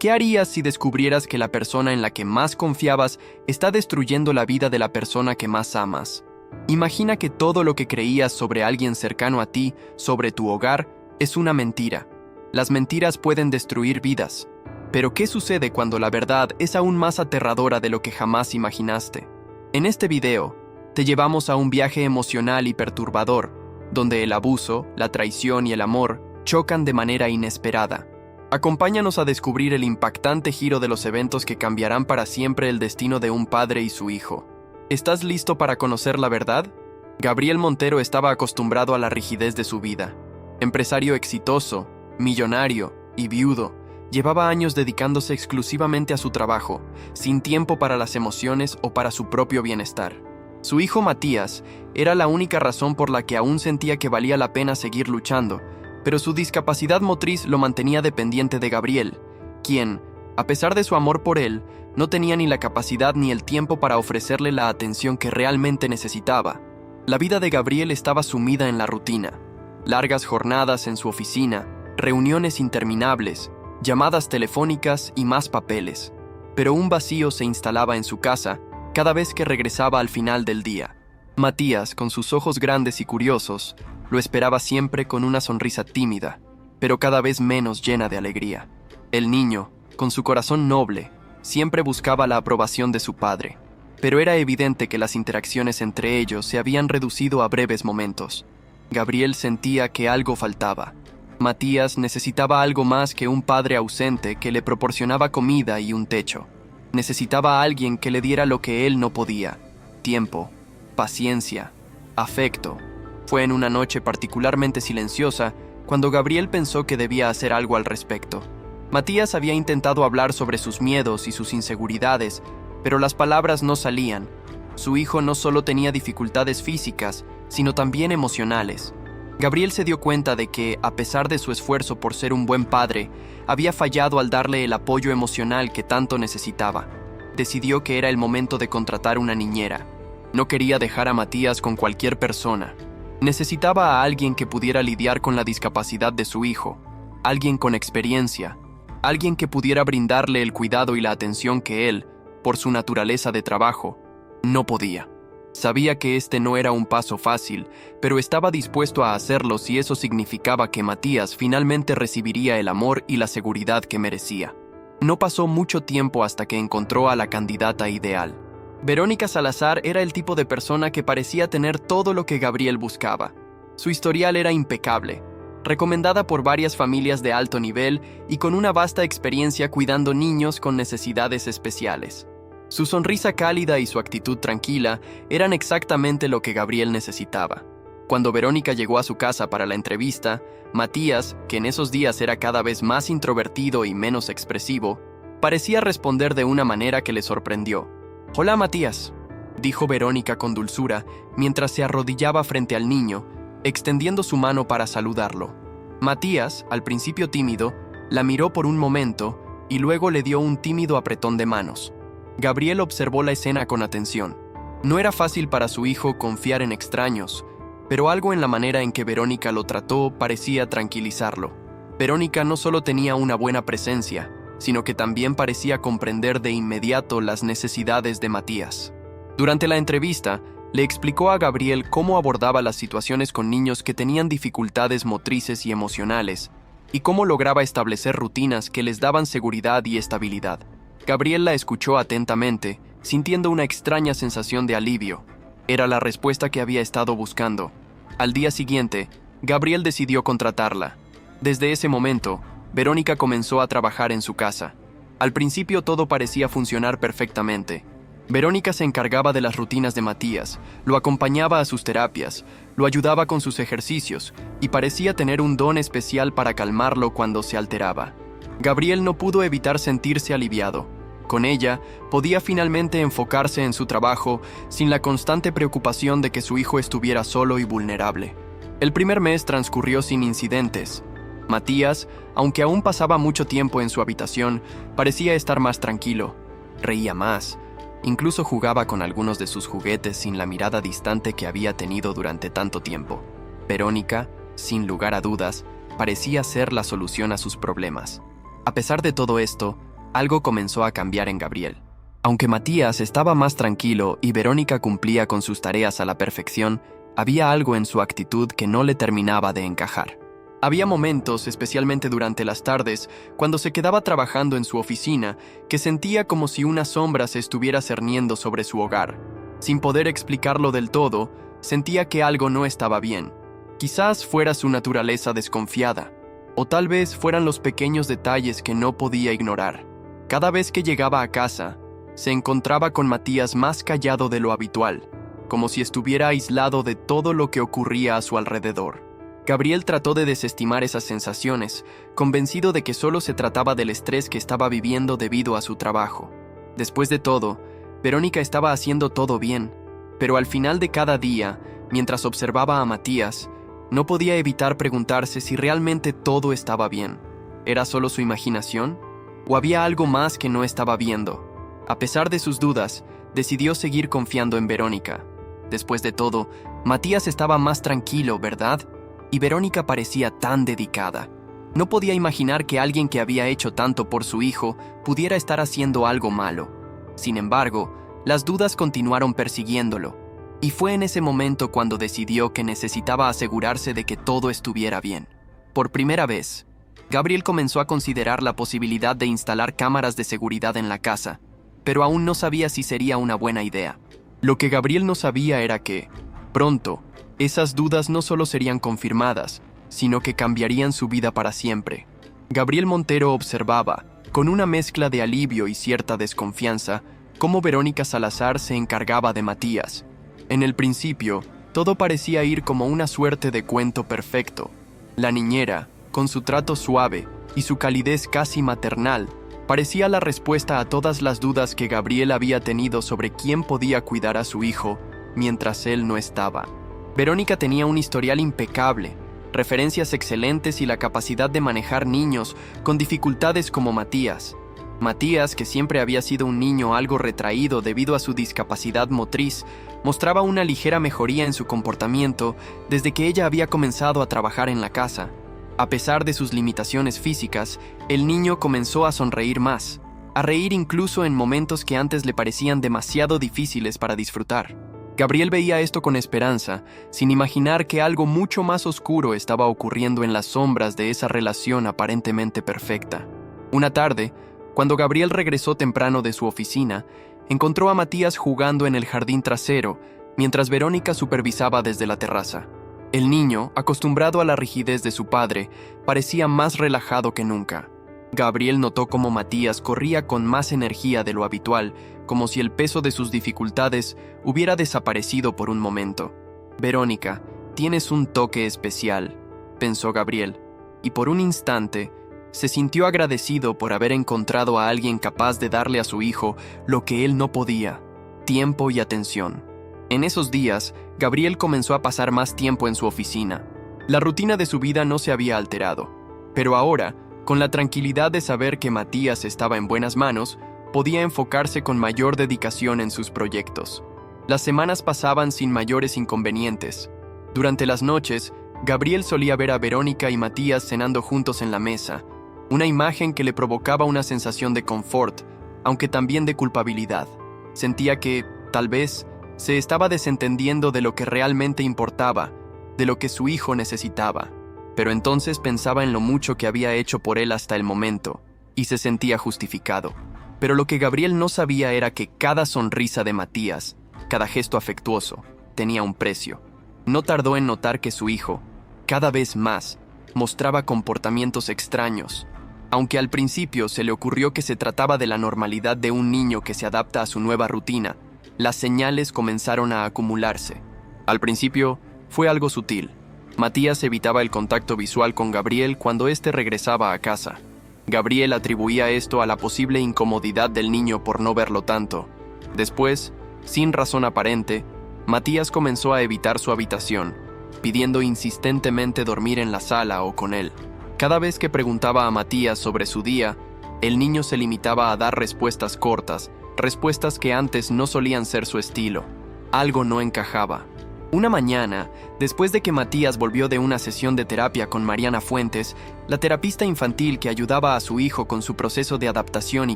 ¿Qué harías si descubrieras que la persona en la que más confiabas está destruyendo la vida de la persona que más amas? Imagina que todo lo que creías sobre alguien cercano a ti, sobre tu hogar, es una mentira. Las mentiras pueden destruir vidas. Pero ¿qué sucede cuando la verdad es aún más aterradora de lo que jamás imaginaste? En este video, te llevamos a un viaje emocional y perturbador, donde el abuso, la traición y el amor chocan de manera inesperada. Acompáñanos a descubrir el impactante giro de los eventos que cambiarán para siempre el destino de un padre y su hijo. ¿Estás listo para conocer la verdad? Gabriel Montero estaba acostumbrado a la rigidez de su vida. Empresario exitoso, millonario y viudo, llevaba años dedicándose exclusivamente a su trabajo, sin tiempo para las emociones o para su propio bienestar. Su hijo Matías era la única razón por la que aún sentía que valía la pena seguir luchando, pero su discapacidad motriz lo mantenía dependiente de Gabriel, quien, a pesar de su amor por él, no tenía ni la capacidad ni el tiempo para ofrecerle la atención que realmente necesitaba. La vida de Gabriel estaba sumida en la rutina. Largas jornadas en su oficina, reuniones interminables, llamadas telefónicas y más papeles. Pero un vacío se instalaba en su casa cada vez que regresaba al final del día. Matías, con sus ojos grandes y curiosos, lo esperaba siempre con una sonrisa tímida, pero cada vez menos llena de alegría. El niño, con su corazón noble, siempre buscaba la aprobación de su padre, pero era evidente que las interacciones entre ellos se habían reducido a breves momentos. Gabriel sentía que algo faltaba. Matías necesitaba algo más que un padre ausente que le proporcionaba comida y un techo. Necesitaba a alguien que le diera lo que él no podía: tiempo, paciencia, afecto. Fue en una noche particularmente silenciosa cuando Gabriel pensó que debía hacer algo al respecto. Matías había intentado hablar sobre sus miedos y sus inseguridades, pero las palabras no salían. Su hijo no solo tenía dificultades físicas, sino también emocionales. Gabriel se dio cuenta de que, a pesar de su esfuerzo por ser un buen padre, había fallado al darle el apoyo emocional que tanto necesitaba. Decidió que era el momento de contratar una niñera. No quería dejar a Matías con cualquier persona. Necesitaba a alguien que pudiera lidiar con la discapacidad de su hijo, alguien con experiencia, alguien que pudiera brindarle el cuidado y la atención que él, por su naturaleza de trabajo, no podía. Sabía que este no era un paso fácil, pero estaba dispuesto a hacerlo si eso significaba que Matías finalmente recibiría el amor y la seguridad que merecía. No pasó mucho tiempo hasta que encontró a la candidata ideal. Verónica Salazar era el tipo de persona que parecía tener todo lo que Gabriel buscaba. Su historial era impecable, recomendada por varias familias de alto nivel y con una vasta experiencia cuidando niños con necesidades especiales. Su sonrisa cálida y su actitud tranquila eran exactamente lo que Gabriel necesitaba. Cuando Verónica llegó a su casa para la entrevista, Matías, que en esos días era cada vez más introvertido y menos expresivo, parecía responder de una manera que le sorprendió. «Hola, Matías», dijo Verónica con dulzura mientras se arrodillaba frente al niño, extendiendo su mano para saludarlo. Matías, al principio tímido, la miró por un momento y luego le dio un tímido apretón de manos. Gabriel observó la escena con atención. No era fácil para su hijo confiar en extraños, pero algo en la manera en que Verónica lo trató parecía tranquilizarlo. Verónica no solo tenía una buena presencia, sino que también parecía comprender de inmediato las necesidades de Matías. Durante la entrevista, le explicó a Gabriel cómo abordaba las situaciones con niños que tenían dificultades motrices y emocionales, y cómo lograba establecer rutinas que les daban seguridad y estabilidad. Gabriel la escuchó atentamente, sintiendo una extraña sensación de alivio. Era la respuesta que había estado buscando. Al día siguiente, Gabriel decidió contratarla. Desde ese momento, Verónica comenzó a trabajar en su casa. Al principio todo parecía funcionar perfectamente. Verónica se encargaba de las rutinas de Matías, lo acompañaba a sus terapias, lo ayudaba con sus ejercicios y parecía tener un don especial para calmarlo cuando se alteraba. Gabriel no pudo evitar sentirse aliviado. Con ella, podía finalmente enfocarse en su trabajo sin la constante preocupación de que su hijo estuviera solo y vulnerable. El primer mes transcurrió sin incidentes. Matías, aunque aún pasaba mucho tiempo en su habitación, parecía estar más tranquilo. Reía más. Incluso jugaba con algunos de sus juguetes sin la mirada distante que había tenido durante tanto tiempo. Verónica, sin lugar a dudas, parecía ser la solución a sus problemas. A pesar de todo esto, algo comenzó a cambiar en Gabriel. Aunque Matías estaba más tranquilo y Verónica cumplía con sus tareas a la perfección, había algo en su actitud que no le terminaba de encajar. Había momentos, especialmente durante las tardes, cuando se quedaba trabajando en su oficina, que sentía como si una sombra se estuviera cerniendo sobre su hogar. Sin poder explicarlo del todo, sentía que algo no estaba bien. Quizás fuera su naturaleza desconfiada, o tal vez fueran los pequeños detalles que no podía ignorar. Cada vez que llegaba a casa, se encontraba con Matías más callado de lo habitual, como si estuviera aislado de todo lo que ocurría a su alrededor. Gabriel trató de desestimar esas sensaciones, convencido de que solo se trataba del estrés que estaba viviendo debido a su trabajo. Después de todo, Verónica estaba haciendo todo bien, pero al final de cada día, mientras observaba a Matías, no podía evitar preguntarse si realmente todo estaba bien. ¿Era solo su imaginación? ¿O había algo más que no estaba viendo? A pesar de sus dudas, decidió seguir confiando en Verónica. Después de todo, Matías estaba más tranquilo, ¿verdad? Y Verónica parecía tan dedicada. No podía imaginar que alguien que había hecho tanto por su hijo pudiera estar haciendo algo malo. Sin embargo, las dudas continuaron persiguiéndolo, y fue en ese momento cuando decidió que necesitaba asegurarse de que todo estuviera bien. Por primera vez, Gabriel comenzó a considerar la posibilidad de instalar cámaras de seguridad en la casa, pero aún no sabía si sería una buena idea. Lo que Gabriel no sabía era que, pronto, esas dudas no solo serían confirmadas, sino que cambiarían su vida para siempre. Gabriel Montero observaba, con una mezcla de alivio y cierta desconfianza, cómo Verónica Salazar se encargaba de Matías. En el principio, todo parecía ir como una suerte de cuento perfecto. La niñera, con su trato suave y su calidez casi maternal, parecía la respuesta a todas las dudas que Gabriel había tenido sobre quién podía cuidar a su hijo mientras él no estaba. Verónica tenía un historial impecable, referencias excelentes y la capacidad de manejar niños con dificultades como Matías. Matías, que siempre había sido un niño algo retraído debido a su discapacidad motriz, mostraba una ligera mejoría en su comportamiento desde que ella había comenzado a trabajar en la casa. A pesar de sus limitaciones físicas, el niño comenzó a sonreír más, a reír incluso en momentos que antes le parecían demasiado difíciles para disfrutar. Gabriel veía esto con esperanza, sin imaginar que algo mucho más oscuro estaba ocurriendo en las sombras de esa relación aparentemente perfecta. Una tarde, cuando Gabriel regresó temprano de su oficina, encontró a Matías jugando en el jardín trasero, mientras Verónica supervisaba desde la terraza. El niño, acostumbrado a la rigidez de su padre, parecía más relajado que nunca. Gabriel notó cómo Matías corría con más energía de lo habitual, como si el peso de sus dificultades hubiera desaparecido por un momento. «Verónica, tienes un toque especial», pensó Gabriel, y por un instante se sintió agradecido por haber encontrado a alguien capaz de darle a su hijo lo que él no podía: tiempo y atención. En esos días, Gabriel comenzó a pasar más tiempo en su oficina. La rutina de su vida no se había alterado, pero ahora, con la tranquilidad de saber que Matías estaba en buenas manos, podía enfocarse con mayor dedicación en sus proyectos. Las semanas pasaban sin mayores inconvenientes. Durante las noches, Gabriel solía ver a Verónica y Matías cenando juntos en la mesa, una imagen que le provocaba una sensación de confort, aunque también de culpabilidad. Sentía que, tal vez, se estaba desentendiendo de lo que realmente importaba, de lo que su hijo necesitaba. Pero entonces pensaba en lo mucho que había hecho por él hasta el momento, y se sentía justificado. Pero lo que Gabriel no sabía era que cada sonrisa de Matías, cada gesto afectuoso, tenía un precio. No tardó en notar que su hijo, cada vez más, mostraba comportamientos extraños. Aunque al principio se le ocurrió que se trataba de la normalidad de un niño que se adapta a su nueva rutina, las señales comenzaron a acumularse. Al principio, fue algo sutil. Matías evitaba el contacto visual con Gabriel cuando éste regresaba a casa. Gabriel atribuía esto a la posible incomodidad del niño por no verlo tanto. Después, sin razón aparente, Matías comenzó a evitar su habitación, pidiendo insistentemente dormir en la sala o con él. Cada vez que preguntaba a Matías sobre su día, el niño se limitaba a dar respuestas cortas, respuestas que antes no solían ser su estilo. Algo no encajaba. Una mañana, después de que Matías volvió de una sesión de terapia con Mariana Fuentes, la terapista infantil que ayudaba a su hijo con su proceso de adaptación y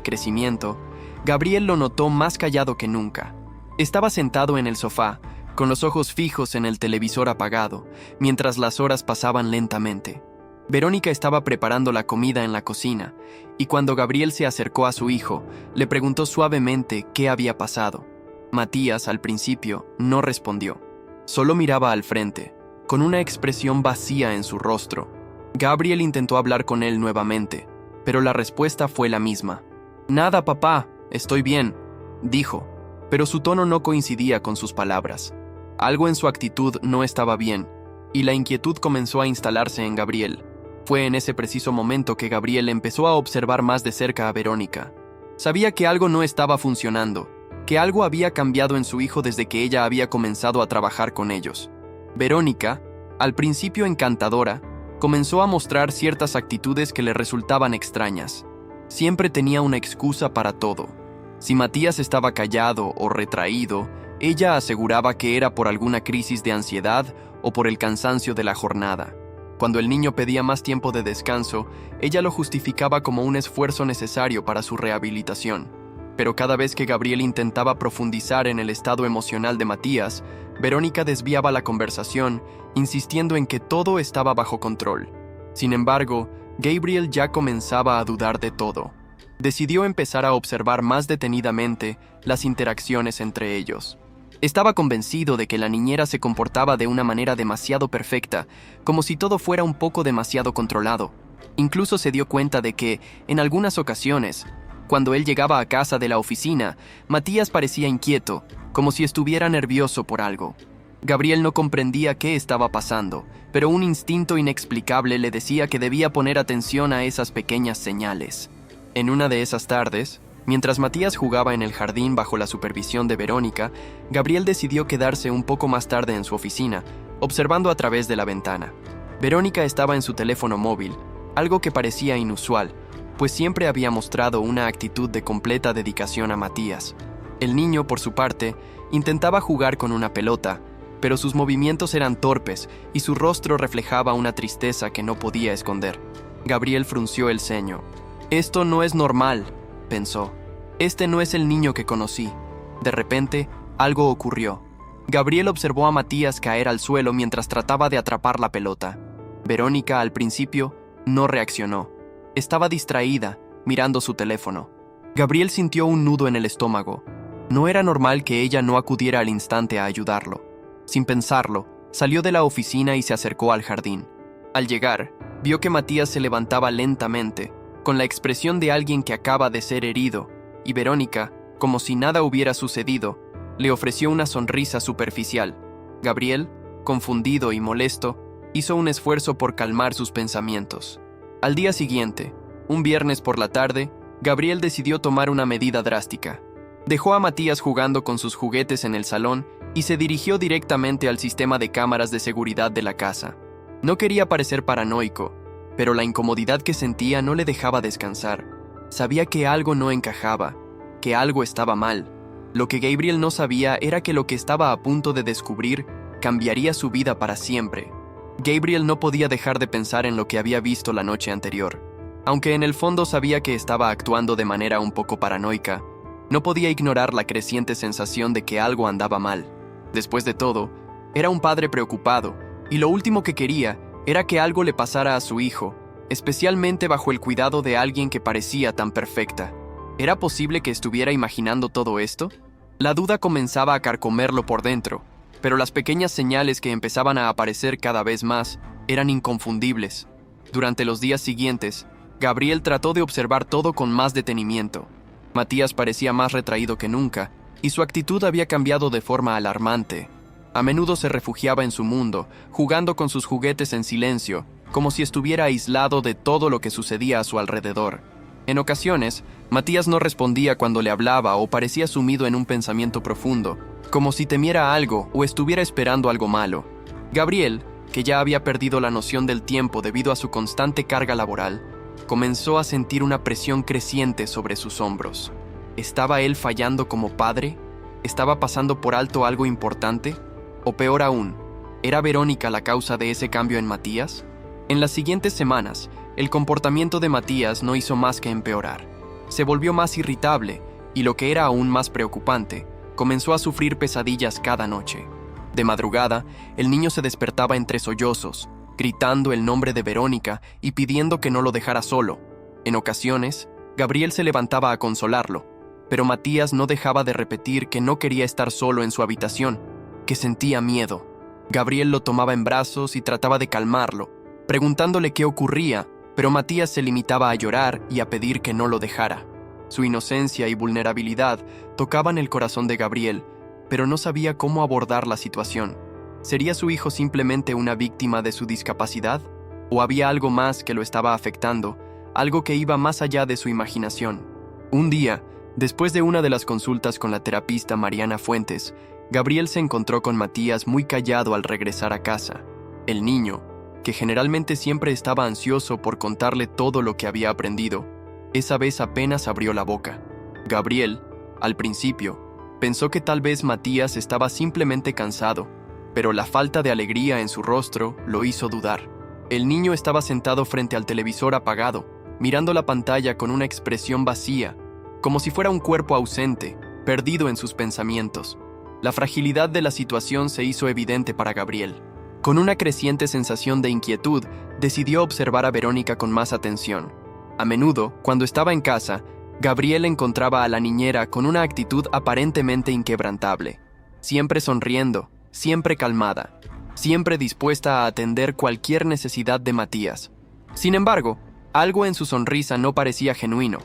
crecimiento, Gabriel lo notó más callado que nunca. Estaba sentado en el sofá, con los ojos fijos en el televisor apagado, mientras las horas pasaban lentamente. Verónica estaba preparando la comida en la cocina, y cuando Gabriel se acercó a su hijo, le preguntó suavemente qué había pasado. Matías, al principio, no respondió. Solo miraba al frente, con una expresión vacía en su rostro. Gabriel intentó hablar con él nuevamente, pero la respuesta fue la misma. «Nada, papá, estoy bien», dijo, pero su tono no coincidía con sus palabras. Algo en su actitud no estaba bien, y la inquietud comenzó a instalarse en Gabriel. Fue en ese preciso momento que Gabriel empezó a observar más de cerca a Verónica. Sabía que algo no estaba funcionando, que algo había cambiado en su hijo desde que ella había comenzado a trabajar con ellos. Verónica, al principio encantadora, comenzó a mostrar ciertas actitudes que le resultaban extrañas. Siempre tenía una excusa para todo. Si Matías estaba callado o retraído, ella aseguraba que era por alguna crisis de ansiedad o por el cansancio de la jornada. Cuando el niño pedía más tiempo de descanso, ella lo justificaba como un esfuerzo necesario para su rehabilitación. Pero cada vez que Gabriel intentaba profundizar en el estado emocional de Matías, Verónica desviaba la conversación, insistiendo en que todo estaba bajo control. Sin embargo, Gabriel ya comenzaba a dudar de todo. Decidió empezar a observar más detenidamente las interacciones entre ellos. Estaba convencido de que la niñera se comportaba de una manera demasiado perfecta, como si todo fuera un poco demasiado controlado. Incluso se dio cuenta de que, en algunas ocasiones, cuando él llegaba a casa de la oficina, Matías parecía inquieto, como si estuviera nervioso por algo. Gabriel no comprendía qué estaba pasando, pero un instinto inexplicable le decía que debía poner atención a esas pequeñas señales. En una de esas tardes, mientras Matías jugaba en el jardín bajo la supervisión de Verónica, Gabriel decidió quedarse un poco más tarde en su oficina, observando a través de la ventana. Verónica estaba en su teléfono móvil, algo que parecía inusual, pues siempre había mostrado una actitud de completa dedicación a Matías. El niño, por su parte, intentaba jugar con una pelota, pero sus movimientos eran torpes y su rostro reflejaba una tristeza que no podía esconder. Gabriel frunció el ceño. «Esto no es normal», pensó. «Este no es el niño que conocí». De repente, algo ocurrió. Gabriel observó a Matías caer al suelo mientras trataba de atrapar la pelota. Verónica, al principio, no reaccionó. Estaba distraída, mirando su teléfono. Gabriel sintió un nudo en el estómago. No era normal que ella no acudiera al instante a ayudarlo. Sin pensarlo, salió de la oficina y se acercó al jardín. Al llegar, vio que Matías se levantaba lentamente, con la expresión de alguien que acaba de ser herido, y Verónica, como si nada hubiera sucedido, le ofreció una sonrisa superficial. Gabriel, confundido y molesto, hizo un esfuerzo por calmar sus pensamientos. Al día siguiente, un viernes por la tarde, Gabriel decidió tomar una medida drástica. Dejó a Matías jugando con sus juguetes en el salón y se dirigió directamente al sistema de cámaras de seguridad de la casa. No quería parecer paranoico, pero la incomodidad que sentía no le dejaba descansar. Sabía que algo no encajaba, que algo estaba mal. Lo que Gabriel no sabía era que lo que estaba a punto de descubrir cambiaría su vida para siempre. Gabriel no podía dejar de pensar en lo que había visto la noche anterior. Aunque en el fondo sabía que estaba actuando de manera un poco paranoica, no podía ignorar la creciente sensación de que algo andaba mal. Después de todo, era un padre preocupado, y lo último que quería era que algo le pasara a su hijo, especialmente bajo el cuidado de alguien que parecía tan perfecta. ¿Era posible que estuviera imaginando todo esto? La duda comenzaba a carcomerlo por dentro, pero las pequeñas señales que empezaban a aparecer cada vez más eran inconfundibles. Durante los días siguientes, Gabriel trató de observar todo con más detenimiento. Matías parecía más retraído que nunca, y su actitud había cambiado de forma alarmante. A menudo se refugiaba en su mundo, jugando con sus juguetes en silencio, como si estuviera aislado de todo lo que sucedía a su alrededor. En ocasiones, Matías no respondía cuando le hablaba o parecía sumido en un pensamiento profundo, como si temiera algo o estuviera esperando algo malo. Gabriel, que ya había perdido la noción del tiempo debido a su constante carga laboral, comenzó a sentir una presión creciente sobre sus hombros. ¿Estaba él fallando como padre? ¿Estaba pasando por alto algo importante? O peor aún, ¿era Verónica la causa de ese cambio en Matías? En las siguientes semanas, el comportamiento de Matías no hizo más que empeorar. Se volvió más irritable y, lo que era aún más preocupante, comenzó a sufrir pesadillas cada noche. De madrugada, el niño se despertaba entre sollozos, gritando el nombre de Verónica y pidiendo que no lo dejara solo. En ocasiones, Gabriel se levantaba a consolarlo, pero Matías no dejaba de repetir que no quería estar solo en su habitación, que sentía miedo. Gabriel lo tomaba en brazos y trataba de calmarlo, preguntándole qué ocurría, pero Matías se limitaba a llorar y a pedir que no lo dejara. Su inocencia y vulnerabilidad tocaban el corazón de Gabriel, pero no sabía cómo abordar la situación. ¿Sería su hijo simplemente una víctima de su discapacidad? ¿O había algo más que lo estaba afectando, algo que iba más allá de su imaginación? Un día, después de una de las consultas con la terapista Mariana Fuentes, Gabriel se encontró con Matías muy callado al regresar a casa. El niño, que generalmente siempre estaba ansioso por contarle todo lo que había aprendido, esa vez apenas abrió la boca. Gabriel, al principio, pensó que tal vez Matías estaba simplemente cansado, pero la falta de alegría en su rostro lo hizo dudar. El niño estaba sentado frente al televisor apagado, mirando la pantalla con una expresión vacía, como si fuera un cuerpo ausente, perdido en sus pensamientos. La fragilidad de la situación se hizo evidente para Gabriel. Con una creciente sensación de inquietud, decidió observar a Verónica con más atención. A menudo, cuando estaba en casa, Gabriel encontraba a la niñera con una actitud aparentemente inquebrantable, siempre sonriendo, siempre calmada, siempre dispuesta a atender cualquier necesidad de Matías. Sin embargo, algo en su sonrisa no parecía genuino,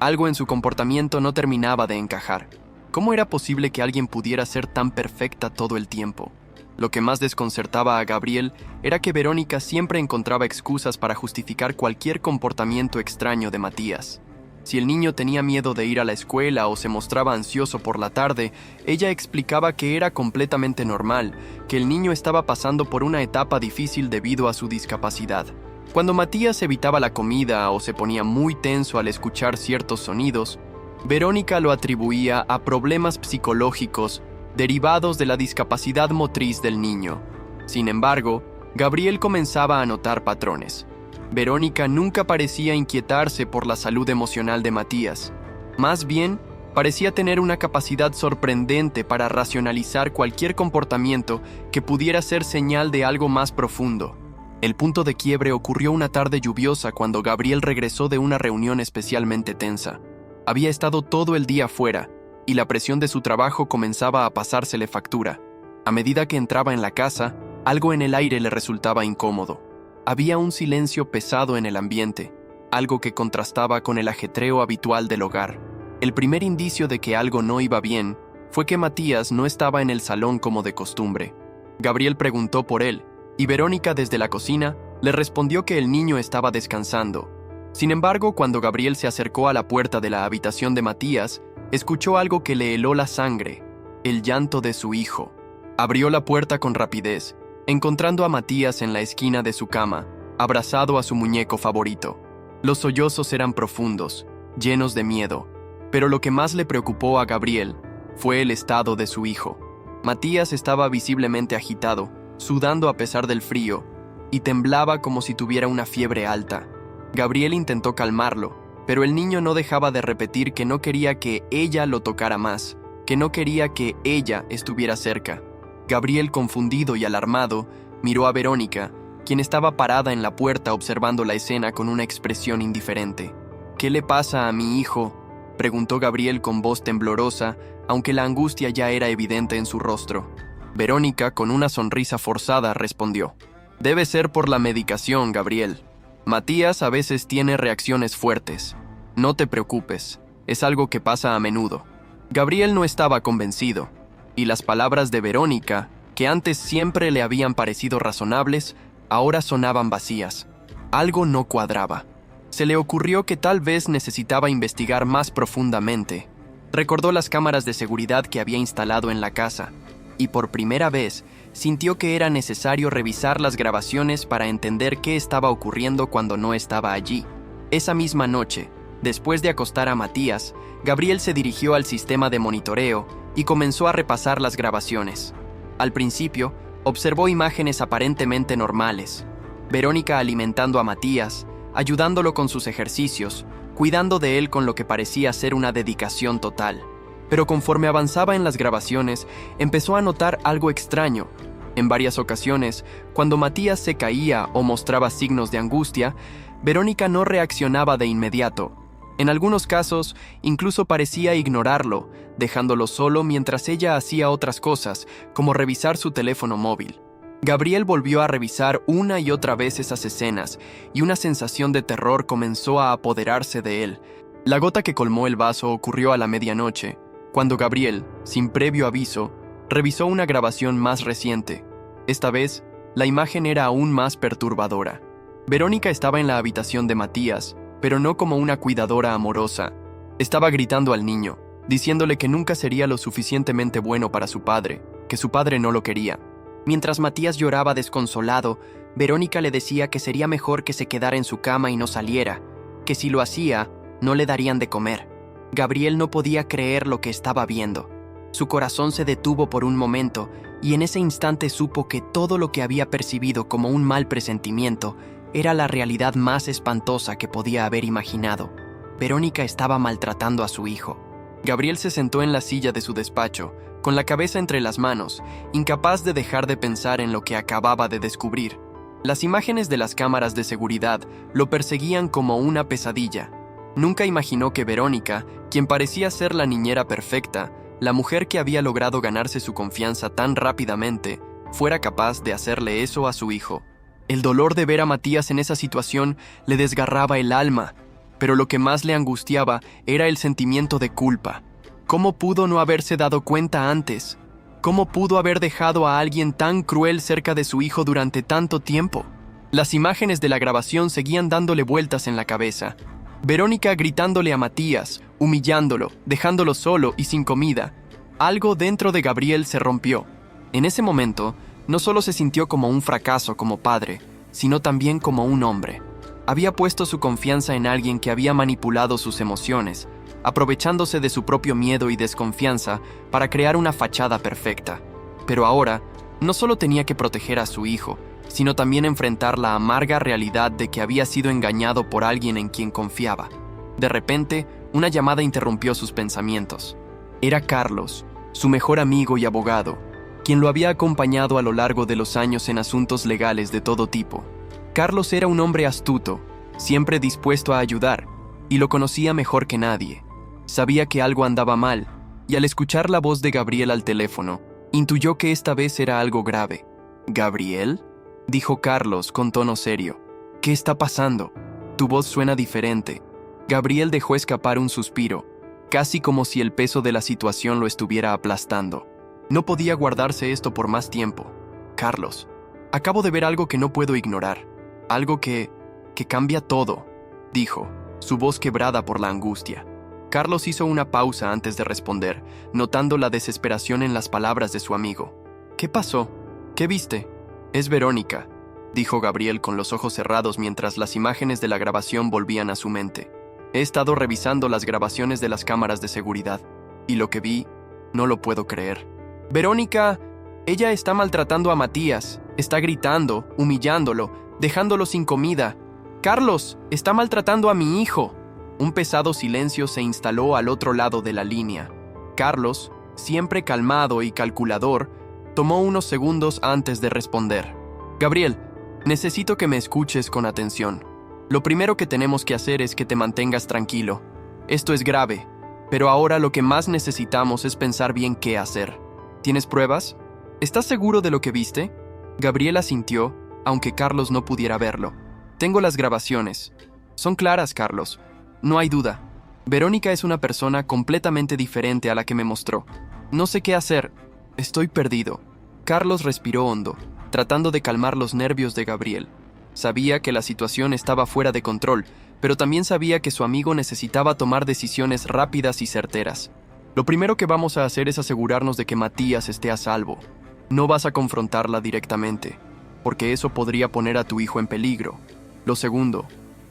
algo en su comportamiento no terminaba de encajar. ¿Cómo era posible que alguien pudiera ser tan perfecta todo el tiempo? Lo que más desconcertaba a Gabriel era que Verónica siempre encontraba excusas para justificar cualquier comportamiento extraño de Matías. Si el niño tenía miedo de ir a la escuela o se mostraba ansioso por la tarde, ella explicaba que era completamente normal, que el niño estaba pasando por una etapa difícil debido a su discapacidad. Cuando Matías evitaba la comida o se ponía muy tenso al escuchar ciertos sonidos, Verónica lo atribuía a problemas psicológicos derivados de la discapacidad motriz del niño. Sin embargo, Gabriel comenzaba a notar patrones. Verónica nunca parecía inquietarse por la salud emocional de Matías. Más bien, parecía tener una capacidad sorprendente para racionalizar cualquier comportamiento que pudiera ser señal de algo más profundo. El punto de quiebre ocurrió una tarde lluviosa cuando Gabriel regresó de una reunión especialmente tensa. Había estado todo el día fuera, y la presión de su trabajo comenzaba a pasársele factura. A medida que entraba en la casa, algo en el aire le resultaba incómodo. Había un silencio pesado en el ambiente, algo que contrastaba con el ajetreo habitual del hogar. El primer indicio de que algo no iba bien fue que Matías no estaba en el salón como de costumbre. Gabriel preguntó por él, y Verónica desde la cocina le respondió que el niño estaba descansando. Sin embargo, cuando Gabriel se acercó a la puerta de la habitación de Matías, escuchó algo que le heló la sangre, el llanto de su hijo. Abrió la puerta con rapidez, encontrando a Matías en la esquina de su cama, abrazado a su muñeco favorito. Los sollozos eran profundos, llenos de miedo, pero lo que más le preocupó a Gabriel fue el estado de su hijo. Matías estaba visiblemente agitado, sudando a pesar del frío, y temblaba como si tuviera una fiebre alta. Gabriel intentó calmarlo, pero el niño no dejaba de repetir que no quería que ella lo tocara más, que no quería que ella estuviera cerca. Gabriel, confundido y alarmado, miró a Verónica, quien estaba parada en la puerta observando la escena con una expresión indiferente. «¿Qué le pasa a mi hijo?», preguntó Gabriel con voz temblorosa, aunque la angustia ya era evidente en su rostro. Verónica, con una sonrisa forzada, respondió: «Debe ser por la medicación, Gabriel. Matías a veces tiene reacciones fuertes. No te preocupes, es algo que pasa a menudo». Gabriel no estaba convencido, y las palabras de Verónica, que antes siempre le habían parecido razonables, ahora sonaban vacías. Algo no cuadraba. Se le ocurrió que tal vez necesitaba investigar más profundamente. Recordó las cámaras de seguridad que había instalado en la casa, y por primera vez sintió que era necesario revisar las grabaciones para entender qué estaba ocurriendo cuando no estaba allí. Esa misma noche, después de acostar a Matías, Gabriel se dirigió al sistema de monitoreo y comenzó a repasar las grabaciones. Al principio, observó imágenes aparentemente normales. Verónica alimentando a Matías, ayudándolo con sus ejercicios, cuidando de él con lo que parecía ser una dedicación total. Pero conforme avanzaba en las grabaciones, empezó a notar algo extraño. En varias ocasiones, cuando Matías se caía o mostraba signos de angustia, Verónica no reaccionaba de inmediato. En algunos casos, incluso parecía ignorarlo, dejándolo solo mientras ella hacía otras cosas, como revisar su teléfono móvil. Gabriel volvió a revisar una y otra vez esas escenas, y una sensación de terror comenzó a apoderarse de él. La gota que colmó el vaso ocurrió a la medianoche, cuando Gabriel, sin previo aviso, revisó una grabación más reciente. Esta vez, la imagen era aún más perturbadora. Verónica estaba en la habitación de Matías, pero no como una cuidadora amorosa. Estaba gritando al niño, diciéndole que nunca sería lo suficientemente bueno para su padre, que su padre no lo quería. Mientras Matías lloraba desconsolado, Verónica le decía que sería mejor que se quedara en su cama y no saliera, que si lo hacía, no le darían de comer. Gabriel no podía creer lo que estaba viendo. Su corazón se detuvo por un momento, y en ese instante supo que todo lo que había percibido como un mal presentimiento era la realidad más espantosa que podía haber imaginado. Verónica estaba maltratando a su hijo. Gabriel se sentó en la silla de su despacho, con la cabeza entre las manos, incapaz de dejar de pensar en lo que acababa de descubrir. Las imágenes de las cámaras de seguridad lo perseguían como una pesadilla. Nunca imaginó que Verónica, quien parecía ser la niñera perfecta, la mujer que había logrado ganarse su confianza tan rápidamente, fuera capaz de hacerle eso a su hijo. El dolor de ver a Matías en esa situación le desgarraba el alma, pero lo que más le angustiaba era el sentimiento de culpa. ¿Cómo pudo no haberse dado cuenta antes? ¿Cómo pudo haber dejado a alguien tan cruel cerca de su hijo durante tanto tiempo? Las imágenes de la grabación seguían dándole vueltas en la cabeza. Verónica gritándole a Matías, humillándolo, dejándolo solo y sin comida. Algo dentro de Gabriel se rompió. En ese momento, no solo se sintió como un fracaso como padre, sino también como un hombre. Había puesto su confianza en alguien que había manipulado sus emociones, aprovechándose de su propio miedo y desconfianza para crear una fachada perfecta. Pero ahora, no solo tenía que proteger a su hijo, sino también enfrentar la amarga realidad de que había sido engañado por alguien en quien confiaba. De repente, una llamada interrumpió sus pensamientos. Era Carlos, su mejor amigo y abogado, quien lo había acompañado a lo largo de los años en asuntos legales de todo tipo. Carlos era un hombre astuto, siempre dispuesto a ayudar, y lo conocía mejor que nadie. Sabía que algo andaba mal, y al escuchar la voz de Gabriel al teléfono, intuyó que esta vez era algo grave. ¿Gabriel?, dijo Carlos con tono serio. ¿Qué está pasando? Tu voz suena diferente. Gabriel dejó escapar un suspiro, casi como si el peso de la situación lo estuviera aplastando. No podía guardarse esto por más tiempo. Carlos, acabo de ver algo que no puedo ignorar. Algo que cambia todo, dijo, su voz quebrada por la angustia. Carlos hizo una pausa antes de responder, notando la desesperación en las palabras de su amigo. ¿Qué pasó? ¿Qué viste? Es Verónica, dijo Gabriel con los ojos cerrados mientras las imágenes de la grabación volvían a su mente. He estado revisando las grabaciones de las cámaras de seguridad, y lo que vi, no lo puedo creer. Verónica, ella está maltratando a Matías, está gritando, humillándolo, dejándolo sin comida. Carlos, está maltratando a mi hijo. Un pesado silencio se instaló al otro lado de la línea. Carlos, siempre calmado y calculador, tomó unos segundos antes de responder. Gabriel, necesito que me escuches con atención. Lo primero que tenemos que hacer es que te mantengas tranquilo. Esto es grave, pero ahora lo que más necesitamos es pensar bien qué hacer. ¿Tienes pruebas? ¿Estás seguro de lo que viste? Gabriel asintió, aunque Carlos no pudiera verlo. Tengo las grabaciones. Son claras, Carlos. No hay duda. Verónica es una persona completamente diferente a la que me mostró. No sé qué hacer. Estoy perdido. Carlos respiró hondo, tratando de calmar los nervios de Gabriel. Sabía que la situación estaba fuera de control, pero también sabía que su amigo necesitaba tomar decisiones rápidas y certeras. Lo primero que vamos a hacer es asegurarnos de que Matías esté a salvo. No vas a confrontarla directamente, porque eso podría poner a tu hijo en peligro. Lo segundo,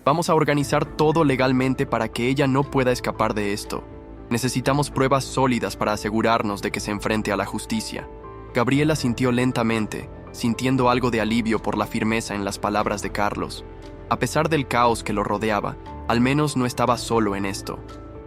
vamos a organizar todo legalmente para que ella no pueda escapar de esto. Necesitamos pruebas sólidas para asegurarnos de que se enfrente a la justicia. Gabriel asintió lentamente, sintiendo algo de alivio por la firmeza en las palabras de Carlos. A pesar del caos que lo rodeaba, al menos no estaba solo en esto.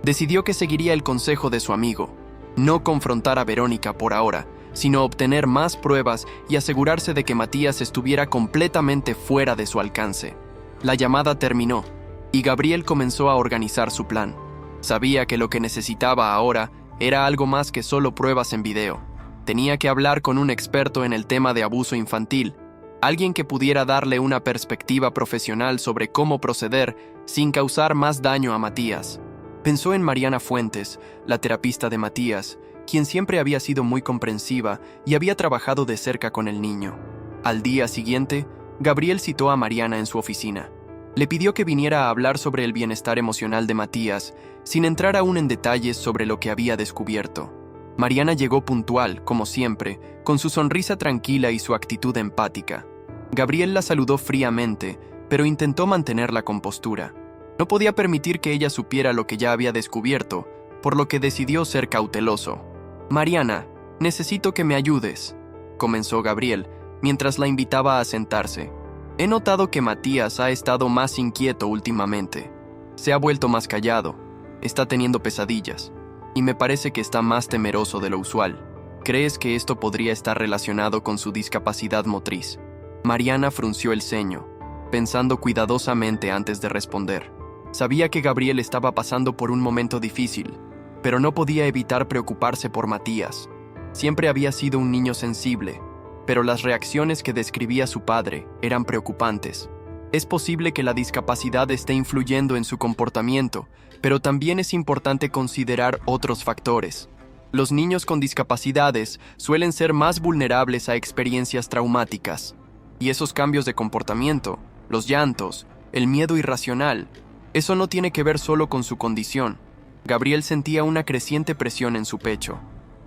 Decidió que seguiría el consejo de su amigo: no confrontar a Verónica por ahora, sino obtener más pruebas y asegurarse de que Matías estuviera completamente fuera de su alcance. La llamada terminó, y Gabriel comenzó a organizar su plan. Sabía que lo que necesitaba ahora era algo más que solo pruebas en video. Tenía que hablar con un experto en el tema de abuso infantil, alguien que pudiera darle una perspectiva profesional sobre cómo proceder sin causar más daño a Matías. Pensó en Mariana Fuentes, la terapista de Matías, quien siempre había sido muy comprensiva y había trabajado de cerca con el niño. Al día siguiente, Gabriel citó a Mariana en su oficina. Le pidió que viniera a hablar sobre el bienestar emocional de Matías, sin entrar aún en detalles sobre lo que había descubierto. Mariana llegó puntual, como siempre, con su sonrisa tranquila y su actitud empática. Gabriel la saludó fríamente, pero intentó mantener la compostura. No podía permitir que ella supiera lo que ya había descubierto, por lo que decidió ser cauteloso. «Mariana, necesito que me ayudes», comenzó Gabriel, mientras la invitaba a sentarse. «He notado que Matías ha estado más inquieto últimamente. Se ha vuelto más callado, está teniendo pesadillas, y me parece que está más temeroso de lo usual. ¿Crees que esto podría estar relacionado con su discapacidad motriz?» Mariana frunció el ceño, pensando cuidadosamente antes de responder. Sabía que Gabriel estaba pasando por un momento difícil, pero no podía evitar preocuparse por Matías. Siempre había sido un niño sensible, pero las reacciones que describía su padre eran preocupantes. Es posible que la discapacidad esté influyendo en su comportamiento, pero también es importante considerar otros factores. Los niños con discapacidades suelen ser más vulnerables a experiencias traumáticas, y esos cambios de comportamiento, los llantos, el miedo irracional, eso no tiene que ver solo con su condición. Gabriel sentía una creciente presión en su pecho.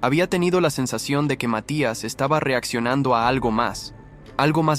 Había tenido la sensación de que Matías estaba reaccionando a algo más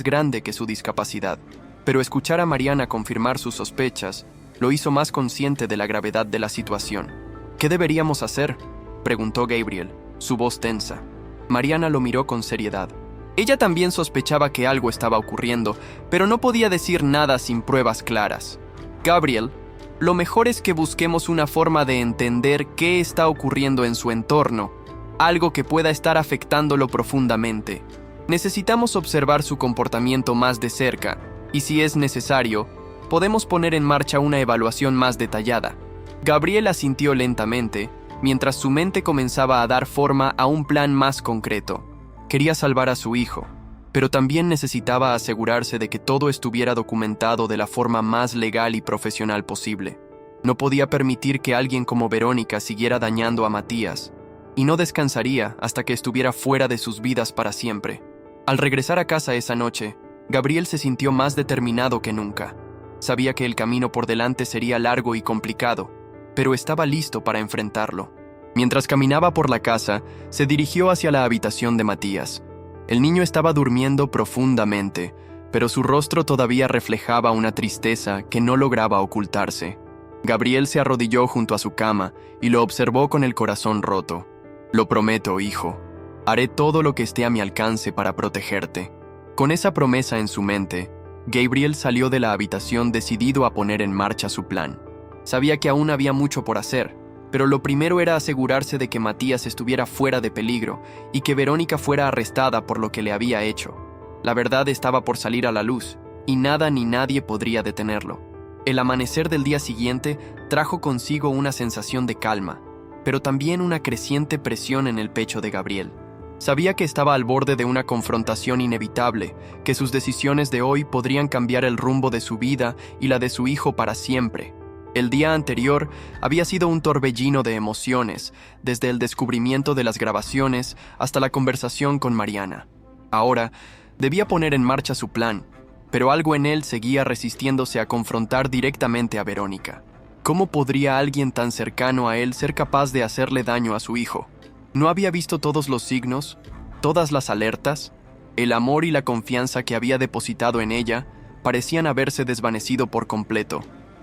grande que su discapacidad. Pero escuchar a Mariana confirmar sus sospechas lo hizo más consciente de la gravedad de la situación. «¿Qué deberíamos hacer?», preguntó Gabriel, su voz tensa. Mariana lo miró con seriedad. Ella también sospechaba que algo estaba ocurriendo, pero no podía decir nada sin pruebas claras. «Gabriel, lo mejor es que busquemos una forma de entender qué está ocurriendo en su entorno, algo que pueda estar afectándolo profundamente. Necesitamos observar su comportamiento más de cerca, y si es necesario, podemos poner en marcha una evaluación más detallada». Gabriel asintió lentamente, mientras su mente comenzaba a dar forma a un plan más concreto. Quería salvar a su hijo, pero también necesitaba asegurarse de que todo estuviera documentado de la forma más legal y profesional posible. No podía permitir que alguien como Verónica siguiera dañando a Matías, y no descansaría hasta que estuviera fuera de sus vidas para siempre. Al regresar a casa esa noche, Gabriel se sintió más determinado que nunca. Sabía que el camino por delante sería largo y complicado, pero estaba listo para enfrentarlo. Mientras caminaba por la casa, se dirigió hacia la habitación de Matías. El niño estaba durmiendo profundamente, pero su rostro todavía reflejaba una tristeza que no lograba ocultarse. Gabriel se arrodilló junto a su cama y lo observó con el corazón roto. «Lo prometo, hijo. Haré todo lo que esté a mi alcance para protegerte». Con esa promesa en su mente, Gabriel salió de la habitación decidido a poner en marcha su plan. Sabía que aún había mucho por hacer, pero lo primero era asegurarse de que Matías estuviera fuera de peligro y que Verónica fuera arrestada por lo que le había hecho. La verdad estaba por salir a la luz, y nada ni nadie podría detenerlo. El amanecer del día siguiente trajo consigo una sensación de calma, pero también una creciente presión en el pecho de Gabriel. Sabía que estaba al borde de una confrontación inevitable, que sus decisiones de hoy podrían cambiar el rumbo de su vida y la de su hijo para siempre. El día anterior había sido un torbellino de emociones, desde el descubrimiento de las grabaciones hasta la conversación con Mariana. Ahora, debía poner en marcha su plan, pero algo en él seguía resistiéndose a confrontar directamente a Verónica. ¿Cómo podría alguien tan cercano a él ser capaz de hacerle daño a su hijo? ¿No había visto todos los signos, todas las alertas? El amor y la confianza que había depositado en ella parecían haberse desvanecido por completo.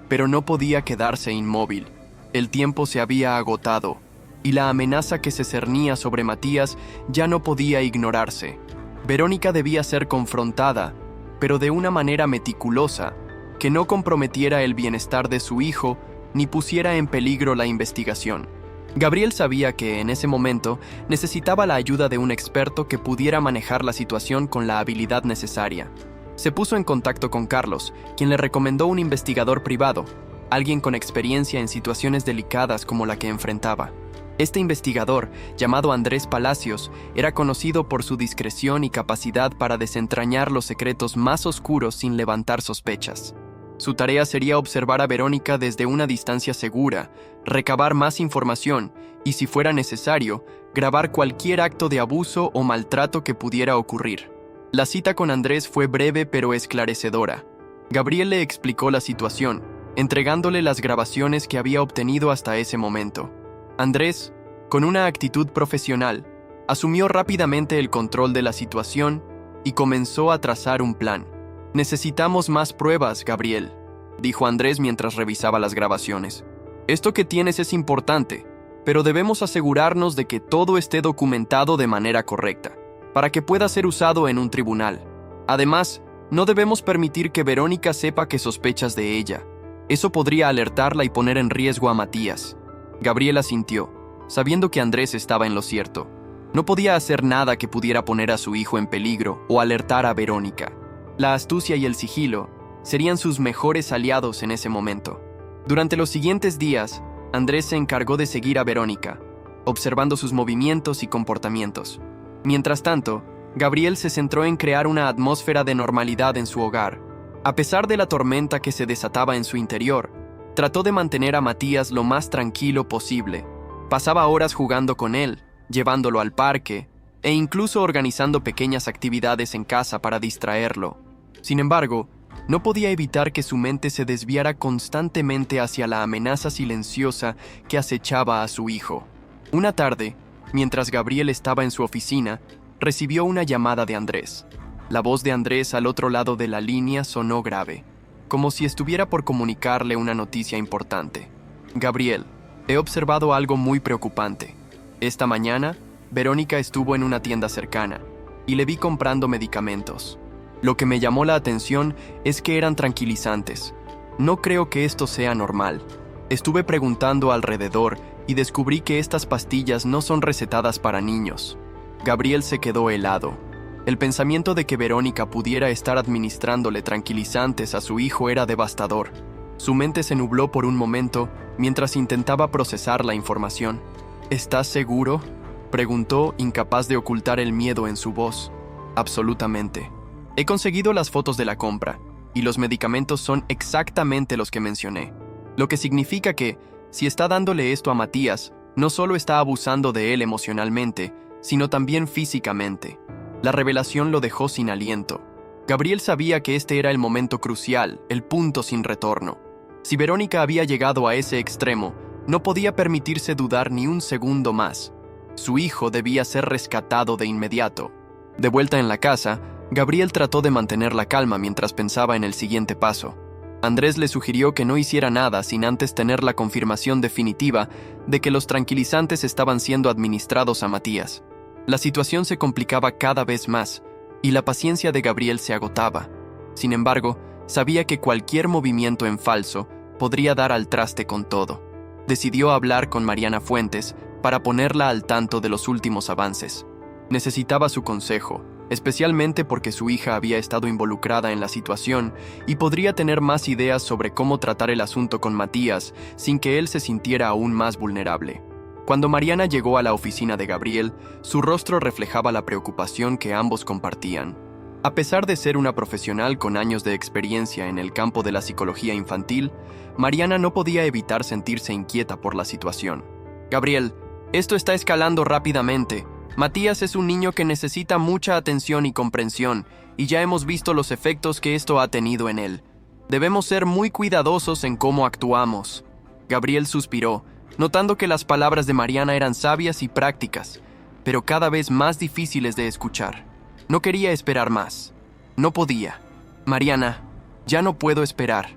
Pero no podía quedarse inmóvil. El tiempo se había agotado, y la amenaza que se cernía sobre Matías ya no podía ignorarse. Verónica debía ser confrontada, pero de una manera meticulosa, que no comprometiera el bienestar de su hijo ni pusiera en peligro la investigación. Gabriel sabía que, en ese momento, necesitaba la ayuda de un experto que pudiera manejar la situación con la habilidad necesaria. Se puso en contacto con Carlos, quien le recomendó un investigador privado, alguien con experiencia en situaciones delicadas como la que enfrentaba. Este investigador, llamado Andrés Palacios, era conocido por su discreción y capacidad para desentrañar los secretos más oscuros sin levantar sospechas. Su tarea sería observar a Verónica desde una distancia segura, recabar más información y, si fuera necesario, grabar cualquier acto de abuso o maltrato que pudiera ocurrir. La cita con Andrés fue breve pero esclarecedora. Gabriel le explicó la situación, entregándole las grabaciones que había obtenido hasta ese momento. Andrés, con una actitud profesional, asumió rápidamente el control de la situación y comenzó a trazar un plan. «Necesitamos más pruebas, Gabriel», dijo Andrés mientras revisaba las grabaciones. «Esto que tienes es importante, pero debemos asegurarnos de que todo esté documentado de manera correcta, para que pueda ser usado en un tribunal. Además, no debemos permitir que Verónica sepa que sospechas de ella. Eso podría alertarla y poner en riesgo a Matías». Gabriel asintió, sabiendo que Andrés estaba en lo cierto. No podía hacer nada que pudiera poner a su hijo en peligro o alertar a Verónica. La astucia y el sigilo serían sus mejores aliados en ese momento. Durante los siguientes días, Andrés se encargó de seguir a Verónica, observando sus movimientos y comportamientos. Mientras tanto, Gabriel se centró en crear una atmósfera de normalidad en su hogar. A pesar de la tormenta que se desataba en su interior, trató de mantener a Matías lo más tranquilo posible. Pasaba horas jugando con él, llevándolo al parque, e incluso organizando pequeñas actividades en casa para distraerlo. Sin embargo, no podía evitar que su mente se desviara constantemente hacia la amenaza silenciosa que acechaba a su hijo. Una tarde, mientras Gabriel estaba en su oficina, recibió una llamada de Andrés. La voz de Andrés al otro lado de la línea sonó grave, como si estuviera por comunicarle una noticia importante. «Gabriel, he observado algo muy preocupante. Esta mañana, Verónica estuvo en una tienda cercana y le vi comprando medicamentos. Lo que me llamó la atención es que eran tranquilizantes. No creo que esto sea normal. Estuve preguntando alrededor y descubrí que estas pastillas no son recetadas para niños». Gabriel se quedó helado. El pensamiento de que Verónica pudiera estar administrándole tranquilizantes a su hijo era devastador. Su mente se nubló por un momento mientras intentaba procesar la información. «¿Estás seguro?», preguntó, incapaz de ocultar el miedo en su voz. «Absolutamente. He conseguido las fotos de la compra, y los medicamentos son exactamente los que mencioné. Lo que significa que, si está dándole esto a Matías, no solo está abusando de él emocionalmente, sino también físicamente». La revelación lo dejó sin aliento. Gabriel sabía que este era el momento crucial, el punto sin retorno. Si Verónica había llegado a ese extremo, no podía permitirse dudar ni un segundo más. Su hijo debía ser rescatado de inmediato. De vuelta en la casa, Gabriel trató de mantener la calma mientras pensaba en el siguiente paso. Andrés le sugirió que no hiciera nada sin antes tener la confirmación definitiva de que los tranquilizantes estaban siendo administrados a Matías. La situación se complicaba cada vez más, y la paciencia de Gabriel se agotaba. Sin embargo, sabía que cualquier movimiento en falso podría dar al traste con todo. Decidió hablar con Mariana Fuentes para ponerla al tanto de los últimos avances. Necesitaba su consejo, especialmente porque su hija había estado involucrada en la situación y podría tener más ideas sobre cómo tratar el asunto con Matías sin que él se sintiera aún más vulnerable. Cuando Mariana llegó a la oficina de Gabriel, su rostro reflejaba la preocupación que ambos compartían. A pesar de ser una profesional con años de experiencia en el campo de la psicología infantil, Mariana no podía evitar sentirse inquieta por la situación. «Gabriel, esto está escalando rápidamente. Matías es un niño que necesita mucha atención y comprensión, y ya hemos visto los efectos que esto ha tenido en él. Debemos ser muy cuidadosos en cómo actuamos». Gabriel suspiró, notando que las palabras de Mariana eran sabias y prácticas, pero cada vez más difíciles de escuchar. No quería esperar más. No podía. «Mariana, ya no puedo esperar.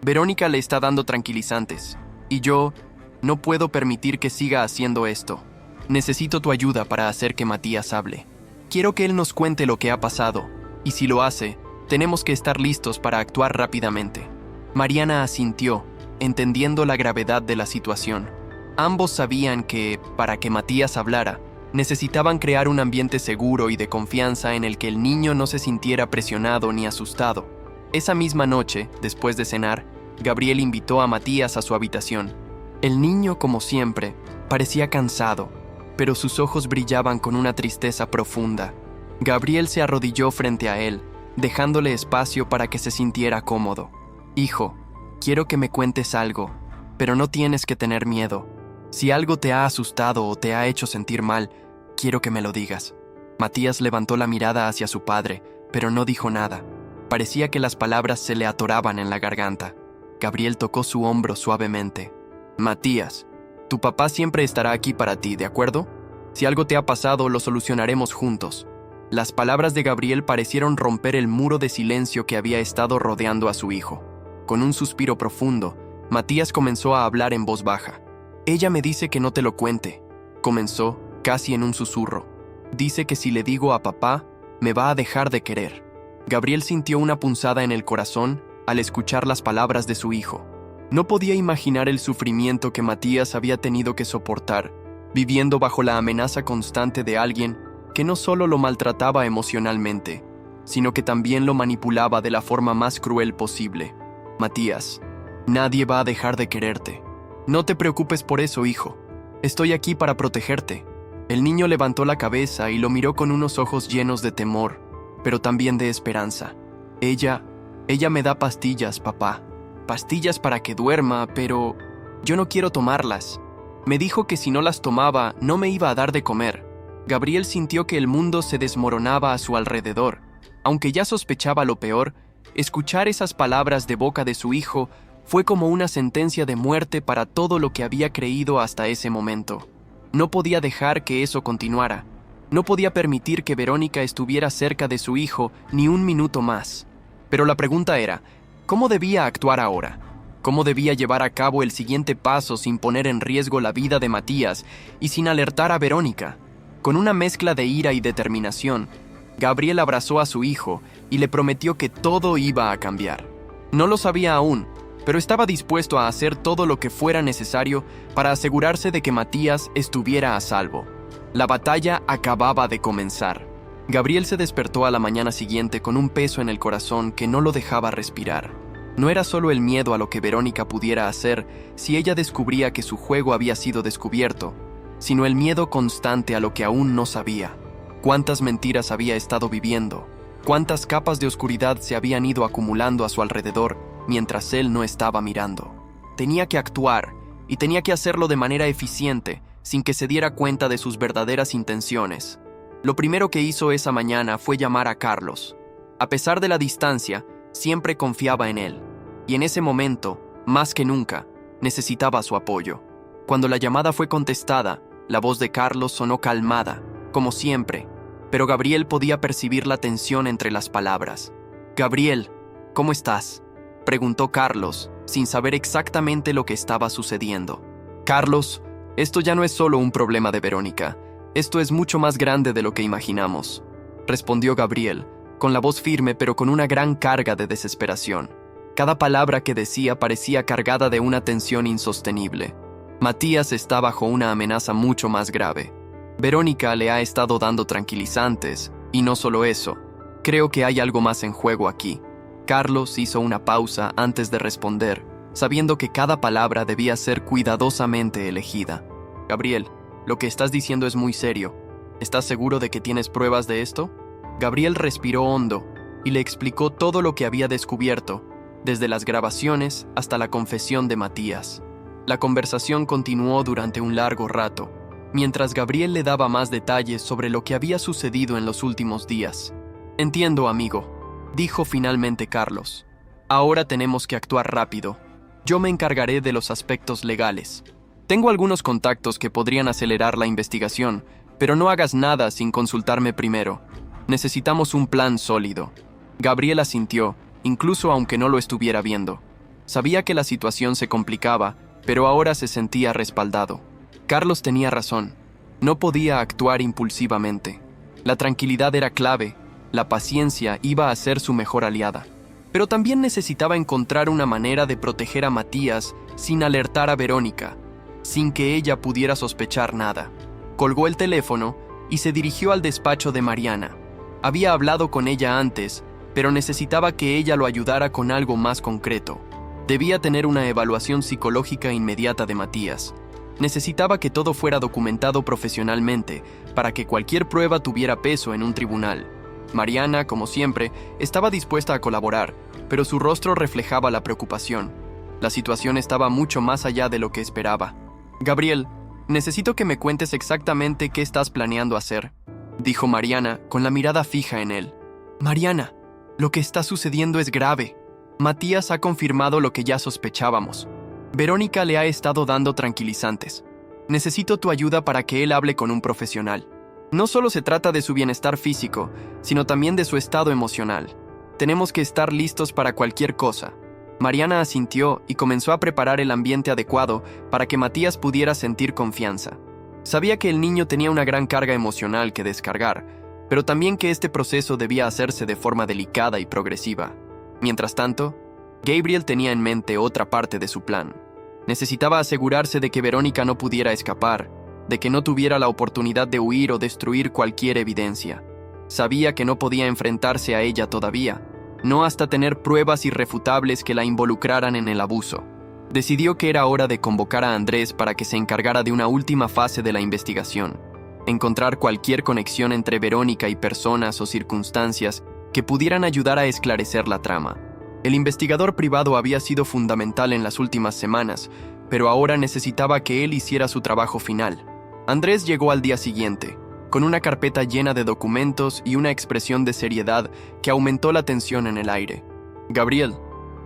Verónica le está dando tranquilizantes. Y yo No puedo permitir que siga haciendo esto. Necesito tu ayuda para hacer que Matías hable. Quiero que él nos cuente lo que ha pasado, y si lo hace, tenemos que estar listos para actuar rápidamente. Mariana asintió, entendiendo la gravedad de la situación. Ambos sabían que, para que Matías hablara, necesitaban crear un ambiente seguro y de confianza en el que el niño no se sintiera presionado ni asustado. Esa misma noche, después de cenar, Gabriel invitó a Matías a su habitación. El niño, como siempre, parecía cansado, pero sus ojos brillaban con una tristeza profunda. Gabriel se arrodilló frente a él, dejándole espacio para que se sintiera cómodo. «Hijo, quiero que me cuentes algo, pero no tienes que tener miedo. Si algo te ha asustado o te ha hecho sentir mal, quiero que me lo digas». Matías levantó la mirada hacia su padre, pero no dijo nada. Parecía que las palabras se le atoraban en la garganta. Gabriel tocó su hombro suavemente. «Matías, tu papá siempre estará aquí para ti, ¿de acuerdo? Si algo te ha pasado, lo solucionaremos juntos». Las palabras de Gabriel parecieron romper el muro de silencio que había estado rodeando a su hijo. Con un suspiro profundo, Matías comenzó a hablar en voz baja. «Ella me dice que no te lo cuente», comenzó, casi en un susurro. «Dice que si le digo a papá, me va a dejar de querer». Gabriel sintió una punzada en el corazón al escuchar las palabras de su hijo. No podía imaginar el sufrimiento que Matías había tenido que soportar, viviendo bajo la amenaza constante de alguien que no solo lo maltrataba emocionalmente, sino que también lo manipulaba de la forma más cruel posible. «Matías, nadie va a dejar de quererte. No te preocupes por eso, hijo. Estoy aquí para protegerte». El niño levantó la cabeza y lo miró con unos ojos llenos de temor, pero también de esperanza. Ella me da pastillas, papá. Pastillas para que duerma, pero yo no quiero tomarlas. Me dijo que si no las tomaba, no me iba a dar de comer». Gabriel sintió que el mundo se desmoronaba a su alrededor. Aunque ya sospechaba lo peor, escuchar esas palabras de boca de su hijo fue como una sentencia de muerte para todo lo que había creído hasta ese momento. No podía dejar que eso continuara. No podía permitir que Verónica estuviera cerca de su hijo ni un minuto más. Pero la pregunta era, ¿cómo debía actuar ahora? ¿Cómo debía llevar a cabo el siguiente paso sin poner en riesgo la vida de Matías y sin alertar a Verónica? Con una mezcla de ira y determinación, Gabriel abrazó a su hijo y le prometió que todo iba a cambiar. No lo sabía aún, pero estaba dispuesto a hacer todo lo que fuera necesario para asegurarse de que Matías estuviera a salvo. La batalla acababa de comenzar. Gabriel se despertó a la mañana siguiente con un peso en el corazón que no lo dejaba respirar. No era solo el miedo a lo que Verónica pudiera hacer si ella descubría que su juego había sido descubierto, sino el miedo constante a lo que aún no sabía. Cuántas mentiras había estado viviendo, cuántas capas de oscuridad se habían ido acumulando a su alrededor mientras él no estaba mirando. Tenía que actuar, y tenía que hacerlo de manera eficiente, sin que se diera cuenta de sus verdaderas intenciones. Lo primero que hizo esa mañana fue llamar a Carlos. A pesar de la distancia, siempre confiaba en él, y en ese momento, más que nunca, necesitaba su apoyo. Cuando la llamada fue contestada, la voz de Carlos sonó calmada, como siempre, pero Gabriel podía percibir la tensión entre las palabras. «Gabriel, ¿cómo estás?», preguntó Carlos, sin saber exactamente lo que estaba sucediendo. «Carlos, esto ya no es solo un problema de Verónica, esto es mucho más grande de lo que imaginamos», respondió Gabriel, con la voz firme pero con una gran carga de desesperación. Cada palabra que decía parecía cargada de una tensión insostenible. Matías está bajo una amenaza mucho más grave. Verónica le ha estado dando tranquilizantes, y no solo eso. Creo que hay algo más en juego aquí. Carlos hizo una pausa antes de responder, sabiendo que cada palabra debía ser cuidadosamente elegida. «Gabriel, lo que estás diciendo es muy serio. ¿Estás seguro de que tienes pruebas de esto?». Gabriel respiró hondo y le explicó todo lo que había descubierto, desde las grabaciones hasta la confesión de Matías. La conversación continuó durante un largo rato, mientras Gabriel le daba más detalles sobre lo que había sucedido en los últimos días. «Entiendo, amigo», dijo finalmente Carlos. «Ahora tenemos que actuar rápido. Yo me encargaré de los aspectos legales. Tengo algunos contactos que podrían acelerar la investigación, pero no hagas nada sin consultarme primero. Necesitamos un plan sólido». Gabriel asintió, incluso aunque no lo estuviera viendo. Sabía que la situación se complicaba, pero ahora se sentía respaldado. Carlos tenía razón. No podía actuar impulsivamente. La tranquilidad era clave, la paciencia iba a ser su mejor aliada. Pero también necesitaba encontrar una manera de proteger a Matías sin alertar a Verónica, sin que ella pudiera sospechar nada. Colgó el teléfono y se dirigió al despacho de Mariana. Había hablado con ella antes, pero necesitaba que ella lo ayudara con algo más concreto. Debía tener una evaluación psicológica inmediata de Matías. Necesitaba que todo fuera documentado profesionalmente para que cualquier prueba tuviera peso en un tribunal. Mariana, como siempre, estaba dispuesta a colaborar, pero su rostro reflejaba la preocupación. La situación estaba mucho más allá de lo que esperaba. «Gabriel, necesito que me cuentes exactamente qué estás planeando hacer», dijo Mariana con la mirada fija en él. «Mariana, lo que está sucediendo es grave. Matías ha confirmado lo que ya sospechábamos. Verónica le ha estado dando tranquilizantes. Necesito tu ayuda para que él hable con un profesional. No solo se trata de su bienestar físico, sino también de su estado emocional. Tenemos que estar listos para cualquier cosa». Mariana asintió y comenzó a preparar el ambiente adecuado para que Matías pudiera sentir confianza. Sabía que el niño tenía una gran carga emocional que descargar, pero también que este proceso debía hacerse de forma delicada y progresiva. Mientras tanto, Gabriel tenía en mente otra parte de su plan. Necesitaba asegurarse de que Verónica no pudiera escapar, de que no tuviera la oportunidad de huir o destruir cualquier evidencia. Sabía que no podía enfrentarse a ella todavía, no hasta tener pruebas irrefutables que la involucraran en el abuso. Decidió que era hora de convocar a Andrés para que se encargara de una última fase de la investigación, encontrar cualquier conexión entre Verónica y personas o circunstancias que pudieran ayudar a esclarecer la trama. El investigador privado había sido fundamental en las últimas semanas, pero ahora necesitaba que él hiciera su trabajo final. Andrés llegó al día siguiente, con una carpeta llena de documentos y una expresión de seriedad que aumentó la tensión en el aire. «Gabriel,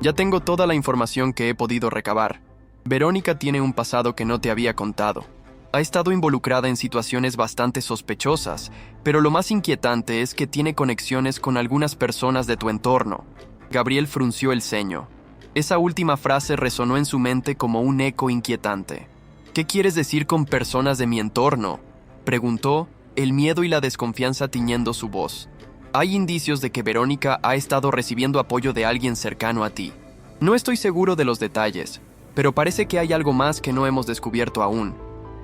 ya tengo toda la información que he podido recabar. Verónica tiene un pasado que no te había contado. Ha estado involucrada en situaciones bastante sospechosas, pero lo más inquietante es que tiene conexiones con algunas personas de tu entorno». Gabriel frunció el ceño. Esa última frase resonó en su mente como un eco inquietante. «¿Qué quieres decir con personas de mi entorno?», preguntó, el miedo y la desconfianza tiñendo su voz. «Hay indicios de que Verónica ha estado recibiendo apoyo de alguien cercano a ti. No estoy seguro de los detalles, pero parece que hay algo más que no hemos descubierto aún.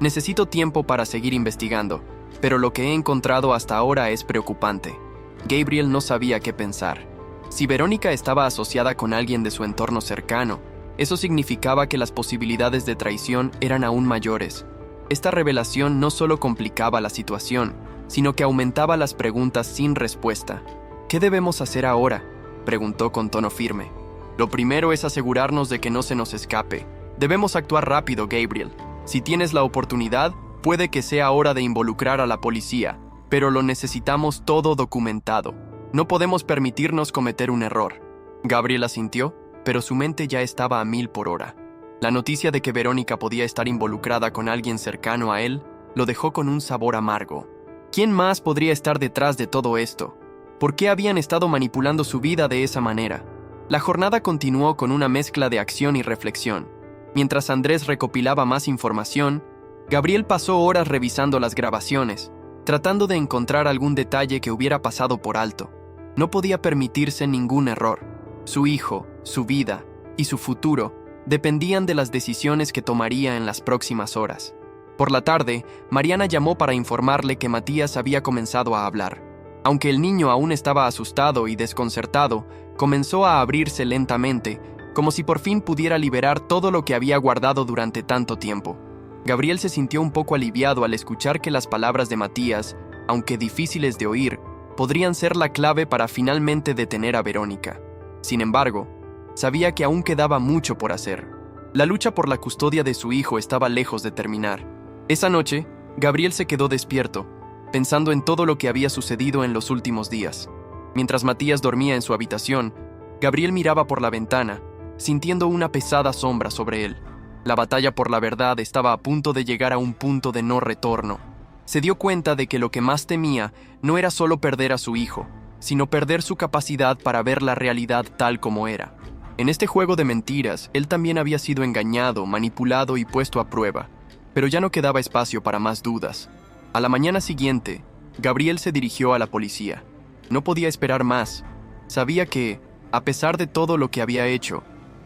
Necesito tiempo para seguir investigando, pero lo que he encontrado hasta ahora es preocupante». Gabriel no sabía qué pensar. Si Verónica estaba asociada con alguien de su entorno cercano, eso significaba que las posibilidades de traición eran aún mayores. Esta revelación no solo complicaba la situación, sino que aumentaba las preguntas sin respuesta. «¿Qué debemos hacer ahora?», preguntó con tono firme. «Lo primero es asegurarnos de que no se nos escape. Debemos actuar rápido, Gabriel. Si tienes la oportunidad, puede que sea hora de involucrar a la policía, pero lo necesitamos todo documentado. No podemos permitirnos cometer un error». Gabriel asintió, pero su mente ya estaba a 1000 por hora. La noticia de que Verónica podía estar involucrada con alguien cercano a él lo dejó con un sabor amargo. ¿Quién más podría estar detrás de todo esto? ¿Por qué habían estado manipulando su vida de esa manera? La jornada continuó con una mezcla de acción y reflexión. Mientras Andrés recopilaba más información, Gabriel pasó horas revisando las grabaciones, tratando de encontrar algún detalle que hubiera pasado por alto. No podía permitirse ningún error. Su hijo, su vida y su futuro dependían de las decisiones que tomaría en las próximas horas. Por la tarde, Mariana llamó para informarle que Matías había comenzado a hablar. Aunque el niño aún estaba asustado y desconcertado, comenzó a abrirse lentamente, como si por fin pudiera liberar todo lo que había guardado durante tanto tiempo. Gabriel se sintió un poco aliviado al escuchar que las palabras de Matías, aunque difíciles de oír, podrían ser la clave para finalmente detener a Verónica. Sin embargo, sabía que aún quedaba mucho por hacer. La lucha por la custodia de su hijo estaba lejos de terminar. Esa noche, Gabriel se quedó despierto, pensando en todo lo que había sucedido en los últimos días. Mientras Matías dormía en su habitación, Gabriel miraba por la ventana, sintiendo una pesada sombra sobre él. La batalla por la verdad estaba a punto de llegar a un punto de no retorno. Se dio cuenta de que lo que más temía no era solo perder a su hijo, sino perder su capacidad para ver la realidad tal como era. En este juego de mentiras, él también había sido engañado, manipulado y puesto a prueba, pero ya no quedaba espacio para más dudas. A la mañana siguiente, Gabriel se dirigió a la policía. No podía esperar más. Sabía que, a pesar de todo lo que había hecho,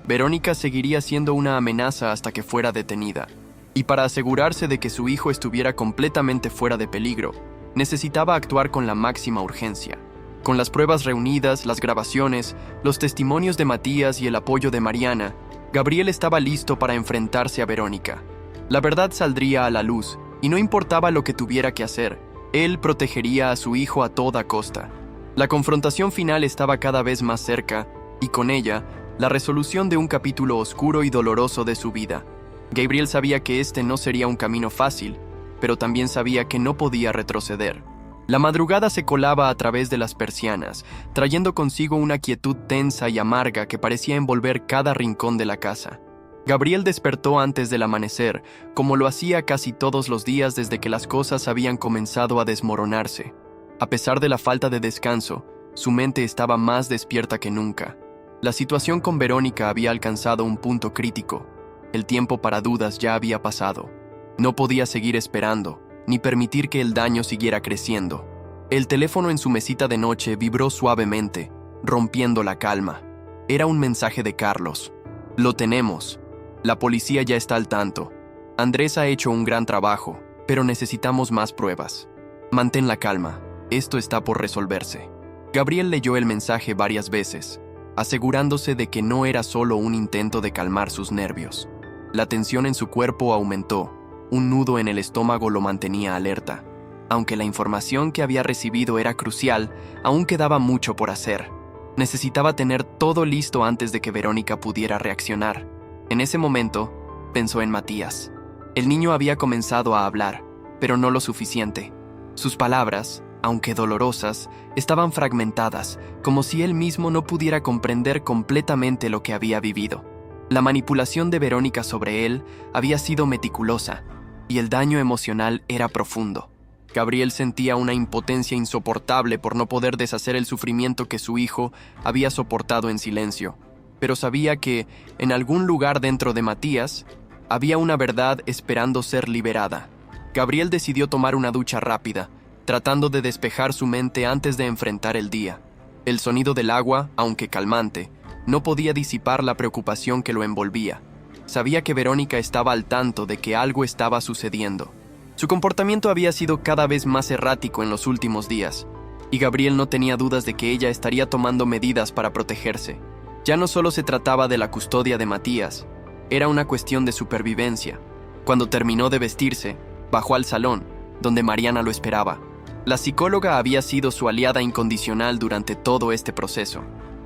Verónica seguiría siendo una amenaza hasta que fuera detenida. Y para asegurarse de que su hijo estuviera completamente fuera de peligro, necesitaba actuar con la máxima urgencia. Con las pruebas reunidas, las grabaciones, los testimonios de Matías y el apoyo de Mariana, Gabriel estaba listo para enfrentarse a Verónica. La verdad saldría a la luz, y no importaba lo que tuviera que hacer, él protegería a su hijo a toda costa. La confrontación final estaba cada vez más cerca, y con ella, la resolución de un capítulo oscuro y doloroso de su vida. Gabriel sabía que este no sería un camino fácil, pero también sabía que no podía retroceder. La madrugada se colaba a través de las persianas, trayendo consigo una quietud tensa y amarga que parecía envolver cada rincón de la casa. Gabriel despertó antes del amanecer, como lo hacía casi todos los días desde que las cosas habían comenzado a desmoronarse. A pesar de la falta de descanso, su mente estaba más despierta que nunca. La situación con Verónica había alcanzado un punto crítico. El tiempo para dudas ya había pasado. No podía seguir esperando, ni permitir que el daño siguiera creciendo. El teléfono en su mesita de noche vibró suavemente, rompiendo la calma. Era un mensaje de Carlos. Lo tenemos. La policía ya está al tanto. Andrés ha hecho un gran trabajo, pero necesitamos más pruebas. Mantén la calma. Esto está por resolverse. Gabriel leyó el mensaje varias veces, asegurándose de que no era solo un intento de calmar sus nervios. La tensión en su cuerpo aumentó. Un nudo en el estómago lo mantenía alerta. Aunque la información que había recibido era crucial, aún quedaba mucho por hacer. Necesitaba tener todo listo antes de que Verónica pudiera reaccionar. En ese momento, pensó en Matías. El niño había comenzado a hablar, pero no lo suficiente. Sus palabras, aunque dolorosas, estaban fragmentadas, como si él mismo no pudiera comprender completamente lo que había vivido. La manipulación de Verónica sobre él había sido meticulosa, y el daño emocional era profundo. Gabriel sentía una impotencia insoportable por no poder deshacer el sufrimiento que su hijo había soportado en silencio, pero sabía que, en algún lugar dentro de Matías, había una verdad esperando ser liberada. Gabriel decidió tomar una ducha rápida, tratando de despejar su mente antes de enfrentar el día. El sonido del agua, aunque calmante, no podía disipar la preocupación que lo envolvía. Sabía que Verónica estaba al tanto de que algo estaba sucediendo. Su comportamiento había sido cada vez más errático en los últimos días, y Gabriel no tenía dudas de que ella estaría tomando medidas para protegerse. Ya no solo se trataba de la custodia de Matías, era una cuestión de supervivencia. Cuando terminó de vestirse, bajó al salón, donde Mariana lo esperaba. La psicóloga había sido su aliada incondicional durante todo este proceso.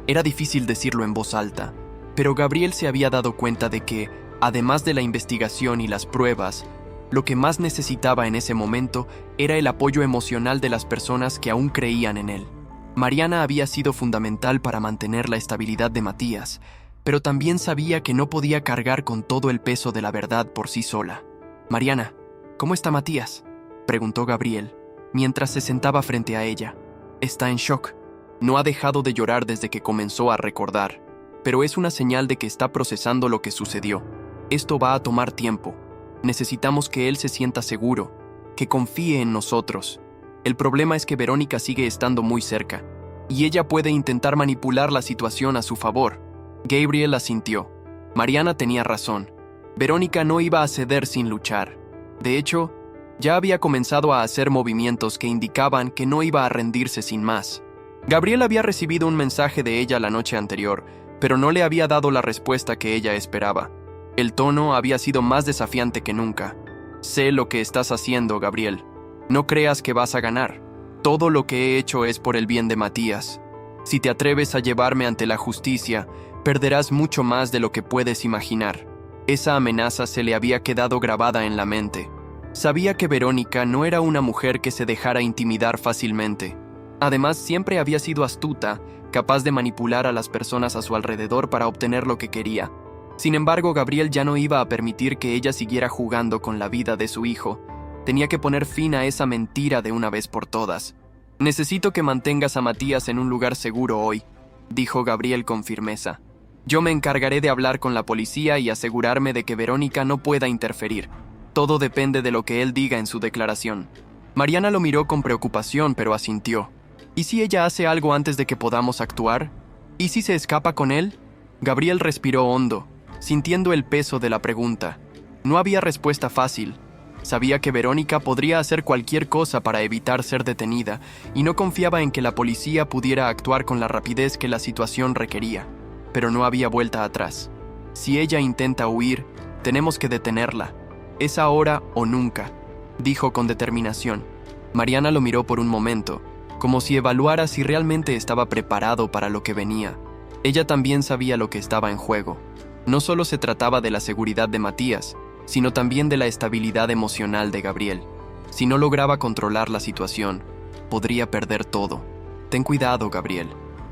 Era difícil decirlo en voz alta, pero Gabriel se había dado cuenta de que, además de la investigación y las pruebas, lo que más necesitaba en ese momento era el apoyo emocional de las personas que aún creían en él. Mariana había sido fundamental para mantener la estabilidad de Matías, pero también sabía que no podía cargar con todo el peso de la verdad por sí sola. «Mariana, ¿cómo está Matías?», preguntó Gabriel, mientras se sentaba frente a ella. «Está en shock. No ha dejado de llorar desde que comenzó a recordar, pero es una señal de que está procesando lo que sucedió. Esto va a tomar tiempo. Necesitamos que él se sienta seguro, que confíe en nosotros. El problema es que Verónica sigue estando muy cerca, y ella puede intentar manipular la situación a su favor». Gabriel asintió. Mariana tenía razón. Verónica no iba a ceder sin luchar. De hecho, ya había comenzado a hacer movimientos que indicaban que no iba a rendirse sin más. Gabriel había recibido un mensaje de ella la noche anterior, pero no le había dado la respuesta que ella esperaba. El tono había sido más desafiante que nunca. «Sé lo que estás haciendo, Gabriel. No creas que vas a ganar. Todo lo que he hecho es por el bien de Matías. Si te atreves a llevarme ante la justicia, perderás mucho más de lo que puedes imaginar». Esa amenaza se le había quedado grabada en la mente. Sabía que Verónica no era una mujer que se dejara intimidar fácilmente. Además, siempre había sido astuta, capaz de manipular a las personas a su alrededor para obtener lo que quería. Sin embargo, Gabriel ya no iba a permitir que ella siguiera jugando con la vida de su hijo. Tenía que poner fin a esa mentira de una vez por todas. «Necesito que mantengas a Matías en un lugar seguro hoy», dijo Gabriel con firmeza. Yo me encargaré de hablar con la policía y asegurarme de que Verónica no pueda interferir. Todo depende de lo que él diga en su declaración. Mariana lo miró con preocupación, pero asintió. ¿Y si ella hace algo antes de que podamos actuar? ¿Y si se escapa con él? Gabriel respiró hondo, sintiendo el peso de la pregunta. No había respuesta fácil. Sabía que Verónica podría hacer cualquier cosa para evitar ser detenida, y no confiaba en que la policía pudiera actuar con la rapidez que la situación requería. Pero no había vuelta atrás. Si ella intenta huir, tenemos que detenerla. Es ahora o nunca, dijo con determinación. Mariana lo miró por un momento, como si evaluara si realmente estaba preparado para lo que venía. Ella también sabía lo que estaba en juego. No solo se trataba de la seguridad de Matías, sino también de la estabilidad emocional de Gabriel. Si no lograba controlar la situación, podría perder todo. Ten cuidado, Gabriel.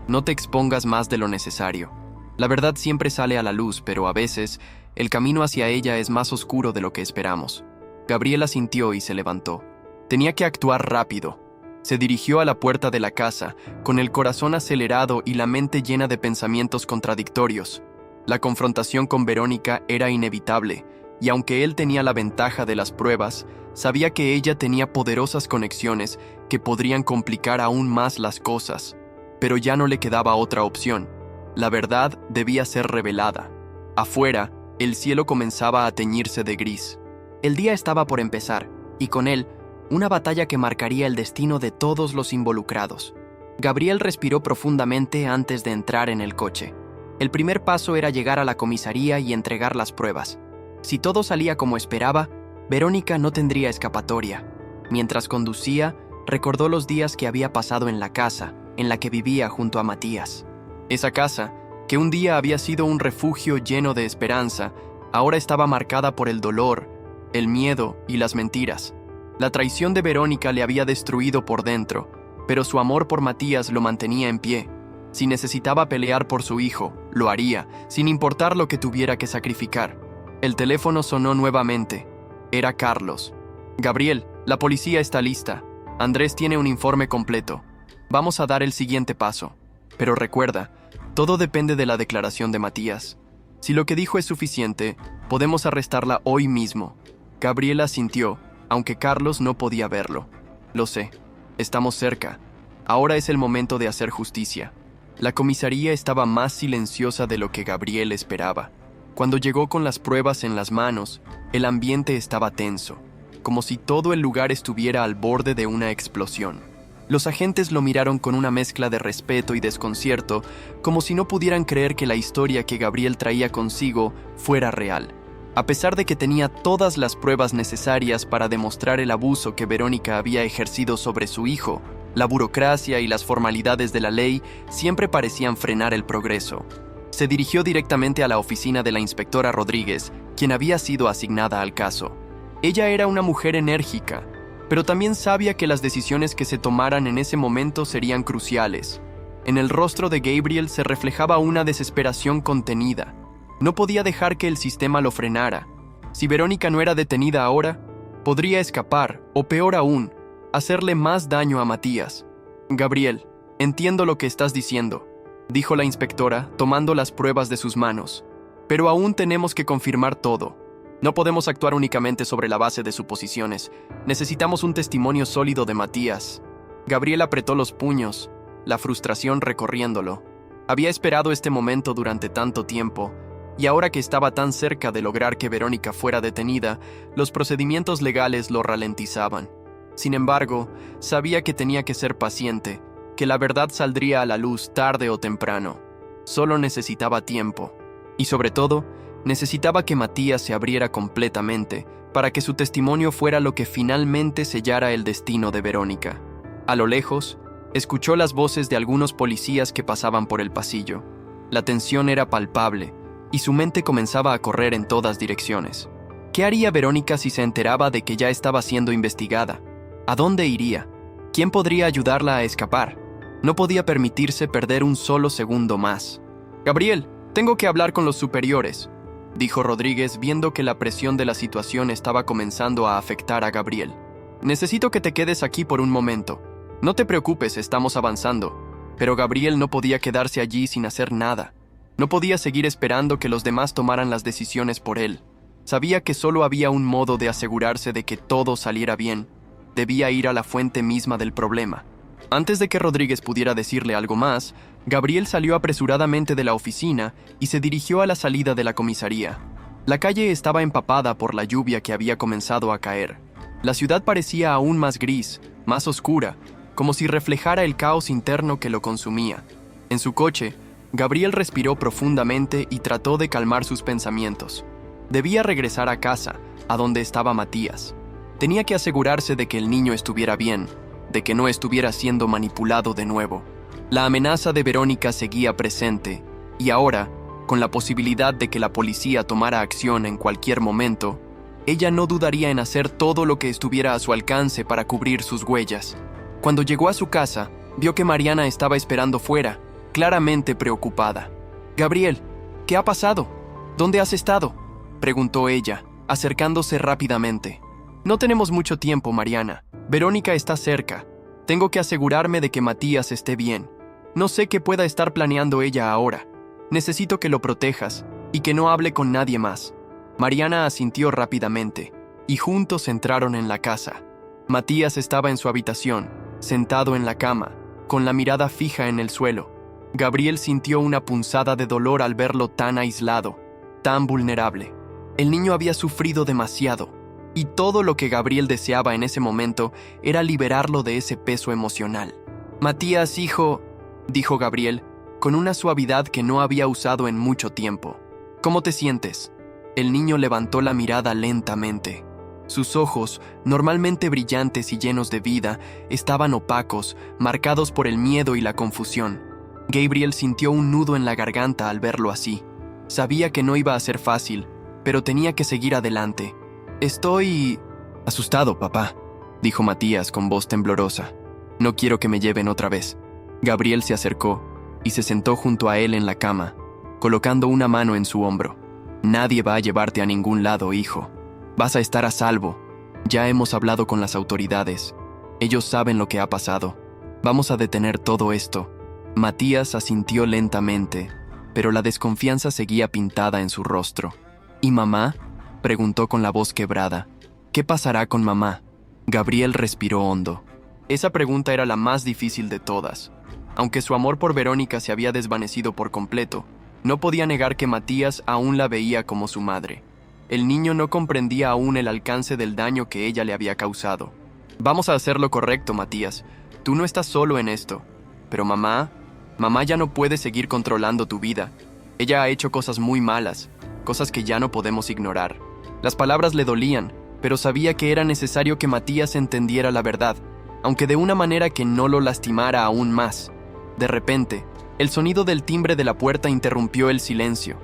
No te expongas más de lo necesario. La verdad siempre sale a la luz, pero a veces el camino hacia ella es más oscuro de lo que esperamos. Gabriel asintió y se levantó. Tenía que actuar rápido. Se dirigió a la puerta de la casa, con el corazón acelerado y la mente llena de pensamientos contradictorios. La confrontación con Verónica era inevitable, y aunque él tenía la ventaja de las pruebas, sabía que ella tenía poderosas conexiones que podrían complicar aún más las cosas. Pero ya no le quedaba otra opción. La verdad debía ser revelada. Afuera, el cielo comenzaba a teñirse de gris. El día estaba por empezar, y con él, una batalla que marcaría el destino de todos los involucrados. Gabriel respiró profundamente antes de entrar en el coche. El primer paso era llegar a la comisaría y entregar las pruebas. Si todo salía como esperaba, Verónica no tendría escapatoria. Mientras conducía, recordó los días que había pasado en la casa, en la que vivía junto a Matías. Esa casa, que un día había sido un refugio lleno de esperanza, ahora estaba marcada por el dolor, el miedo y las mentiras. La traición de Verónica le había destruido por dentro, pero su amor por Matías lo mantenía en pie. Si necesitaba pelear por su hijo, lo haría, sin importar lo que tuviera que sacrificar. El teléfono sonó nuevamente. Era Carlos. Gabriel, la policía está lista. Andrés tiene un informe completo. Vamos a dar el siguiente paso. Pero recuerda, todo depende de la declaración de Matías. Si lo que dijo es suficiente, podemos arrestarla hoy mismo. Gabriela asintió, aunque Carlos no podía verlo. Lo sé. Estamos cerca. Ahora es el momento de hacer justicia. La comisaría estaba más silenciosa de lo que Gabriel esperaba. Cuando llegó con las pruebas en las manos, el ambiente estaba tenso, como si todo el lugar estuviera al borde de una explosión. Los agentes lo miraron con una mezcla de respeto y desconcierto, como si no pudieran creer que la historia que Gabriel traía consigo fuera real. A pesar de que tenía todas las pruebas necesarias para demostrar el abuso que Verónica había ejercido sobre su hijo, la burocracia y las formalidades de la ley siempre parecían frenar el progreso. Se dirigió directamente a la oficina de la inspectora Rodríguez, quien había sido asignada al caso. Ella era una mujer enérgica, pero también sabía que las decisiones que se tomaran en ese momento serían cruciales. En el rostro de Gabriel se reflejaba una desesperación contenida. No podía dejar que el sistema lo frenara. Si Verónica no era detenida ahora, podría escapar, o peor aún, hacerle más daño a Matías. Gabriel, entiendo lo que estás diciendo, dijo la inspectora, tomando las pruebas de sus manos. Pero aún tenemos que confirmar todo. No podemos actuar únicamente sobre la base de suposiciones. Necesitamos un testimonio sólido de Matías. Gabriel apretó los puños, la frustración recorriéndolo. Había esperado este momento durante tanto tiempo, y ahora que estaba tan cerca de lograr que Verónica fuera detenida, los procedimientos legales lo ralentizaban. Sin embargo, sabía que tenía que ser paciente, que la verdad saldría a la luz tarde o temprano. Solo necesitaba tiempo. Y sobre todo, necesitaba que Matías se abriera completamente para que su testimonio fuera lo que finalmente sellara el destino de Verónica. A lo lejos, escuchó las voces de algunos policías que pasaban por el pasillo. La tensión era palpable, y su mente comenzaba a correr en todas direcciones. ¿Qué haría Verónica si se enteraba de que ya estaba siendo investigada? ¿A dónde iría? ¿Quién podría ayudarla a escapar? No podía permitirse perder un solo segundo más. «Gabriel, tengo que hablar con los superiores», dijo Rodríguez, viendo que la presión de la situación estaba comenzando a afectar a Gabriel. «Necesito que te quedes aquí por un momento. No te preocupes, estamos avanzando». Pero Gabriel no podía quedarse allí sin hacer nada. No podía seguir esperando que los demás tomaran las decisiones por él. Sabía que solo había un modo de asegurarse de que todo saliera bien. Debía ir a la fuente misma del problema. Antes de que Rodríguez pudiera decirle algo más, Gabriel salió apresuradamente de la oficina y se dirigió a la salida de la comisaría. La calle estaba empapada por la lluvia que había comenzado a caer. La ciudad parecía aún más gris, más oscura, como si reflejara el caos interno que lo consumía. En su coche, Gabriel respiró profundamente y trató de calmar sus pensamientos. Debía regresar a casa, a donde estaba Matías. Tenía que asegurarse de que el niño estuviera bien, de que no estuviera siendo manipulado de nuevo. La amenaza de Verónica seguía presente, y ahora, con la posibilidad de que la policía tomara acción en cualquier momento, ella no dudaría en hacer todo lo que estuviera a su alcance para cubrir sus huellas. Cuando llegó a su casa, vio que Mariana estaba esperando fuera, claramente preocupada. «Gabriel, ¿qué ha pasado? ¿Dónde has estado?», preguntó ella, acercándose rápidamente. «No tenemos mucho tiempo, Mariana. Verónica está cerca. Tengo que asegurarme de que Matías esté bien. No sé qué pueda estar planeando ella ahora. Necesito que lo protejas y que no hable con nadie más». Mariana asintió rápidamente, y juntos entraron en la casa. Matías estaba en su habitación, sentado en la cama, con la mirada fija en el suelo. Gabriel sintió una punzada de dolor al verlo tan aislado, tan vulnerable. El niño había sufrido demasiado, y todo lo que Gabriel deseaba en ese momento era liberarlo de ese peso emocional. «Matías, hijo», dijo Gabriel, con una suavidad que no había usado en mucho tiempo. «¿Cómo te sientes?». El niño levantó la mirada lentamente. Sus ojos, normalmente brillantes y llenos de vida, estaban opacos, marcados por el miedo y la confusión. Gabriel sintió un nudo en la garganta al verlo así. Sabía que no iba a ser fácil, pero tenía que seguir adelante. «Estoy asustado, papá», dijo Matías con voz temblorosa. «No quiero que me lleven otra vez». Gabriel se acercó y se sentó junto a él en la cama, colocando una mano en su hombro. «Nadie va a llevarte a ningún lado, hijo. Vas a estar a salvo. Ya hemos hablado con las autoridades. Ellos saben lo que ha pasado. Vamos a detener todo esto». Matías asintió lentamente, pero la desconfianza seguía pintada en su rostro. «¿Y mamá?», preguntó con la voz quebrada. «¿Qué pasará con mamá?». Gabriel respiró hondo. Esa pregunta era la más difícil de todas. Aunque su amor por Verónica se había desvanecido por completo, no podía negar que Matías aún la veía como su madre. El niño no comprendía aún el alcance del daño que ella le había causado. «Vamos a hacer lo correcto, Matías. Tú no estás solo en esto. Pero mamá ya no puede seguir controlando tu vida. Ella ha hecho cosas muy malas, cosas que ya no podemos ignorar». Las palabras le dolían, pero sabía que era necesario que Matías entendiera la verdad, aunque de una manera que no lo lastimara aún más. De repente, el sonido del timbre de la puerta interrumpió el silencio.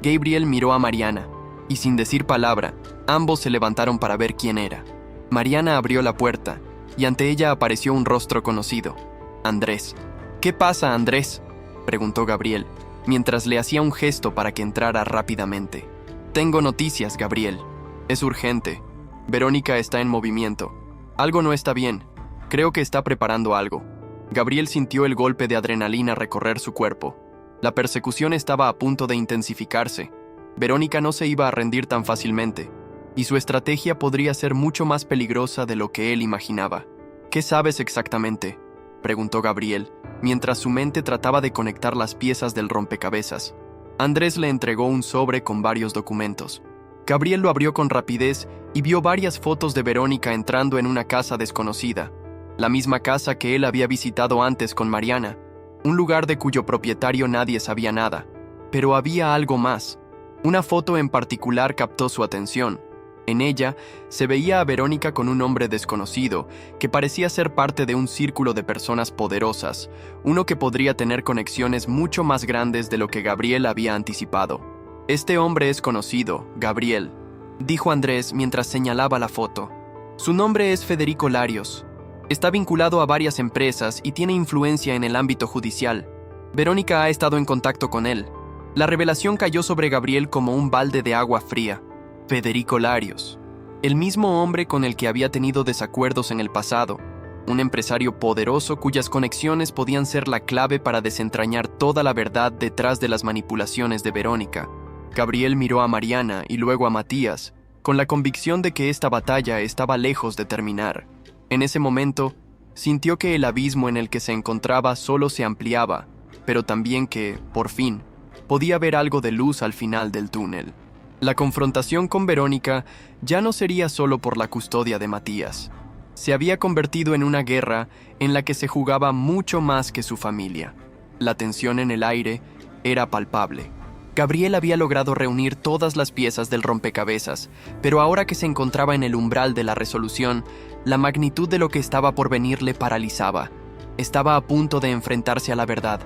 Gabriel miró a Mariana, y sin decir palabra, ambos se levantaron para ver quién era. Mariana abrió la puerta, y ante ella apareció un rostro conocido. Andrés. «¿Qué pasa, Andrés?», preguntó Gabriel, mientras le hacía un gesto para que entrara rápidamente. «Tengo noticias, Gabriel. Es urgente. Verónica está en movimiento. Algo no está bien. Creo que está preparando algo». Gabriel sintió el golpe de adrenalina recorrer su cuerpo. La persecución estaba a punto de intensificarse. Verónica no se iba a rendir tan fácilmente, y su estrategia podría ser mucho más peligrosa de lo que él imaginaba. «¿Qué sabes exactamente?», preguntó Gabriel, mientras su mente trataba de conectar las piezas del rompecabezas. Andrés le entregó un sobre con varios documentos. Gabriel lo abrió con rapidez y vio varias fotos de Verónica entrando en una casa desconocida, la misma casa que él había visitado antes con Mariana, un lugar de cuyo propietario nadie sabía nada. Pero había algo más. Una foto en particular captó su atención. En ella se veía a Verónica con un hombre desconocido que parecía ser parte de un círculo de personas poderosas, uno que podría tener conexiones mucho más grandes de lo que Gabriel había anticipado. «Este hombre es conocido, Gabriel», dijo Andrés mientras señalaba la foto. «Su nombre es Federico Larios. Está vinculado a varias empresas y tiene influencia en el ámbito judicial. Verónica ha estado en contacto con él». La revelación cayó sobre Gabriel como un balde de agua fría. Federico Larios, el mismo hombre con el que había tenido desacuerdos en el pasado, un empresario poderoso cuyas conexiones podían ser la clave para desentrañar toda la verdad detrás de las manipulaciones de Verónica. Gabriel miró a Mariana y luego a Matías, con la convicción de que esta batalla estaba lejos de terminar. En ese momento, sintió que el abismo en el que se encontraba solo se ampliaba, pero también que, por fin, podía ver algo de luz al final del túnel. La confrontación con Verónica ya no sería solo por la custodia de Matías. Se había convertido en una guerra en la que se jugaba mucho más que su familia. La tensión en el aire era palpable. Gabriel había logrado reunir todas las piezas del rompecabezas, pero ahora que se encontraba en el umbral de la resolución, la magnitud de lo que estaba por venir le paralizaba. Estaba a punto de enfrentarse a la verdad,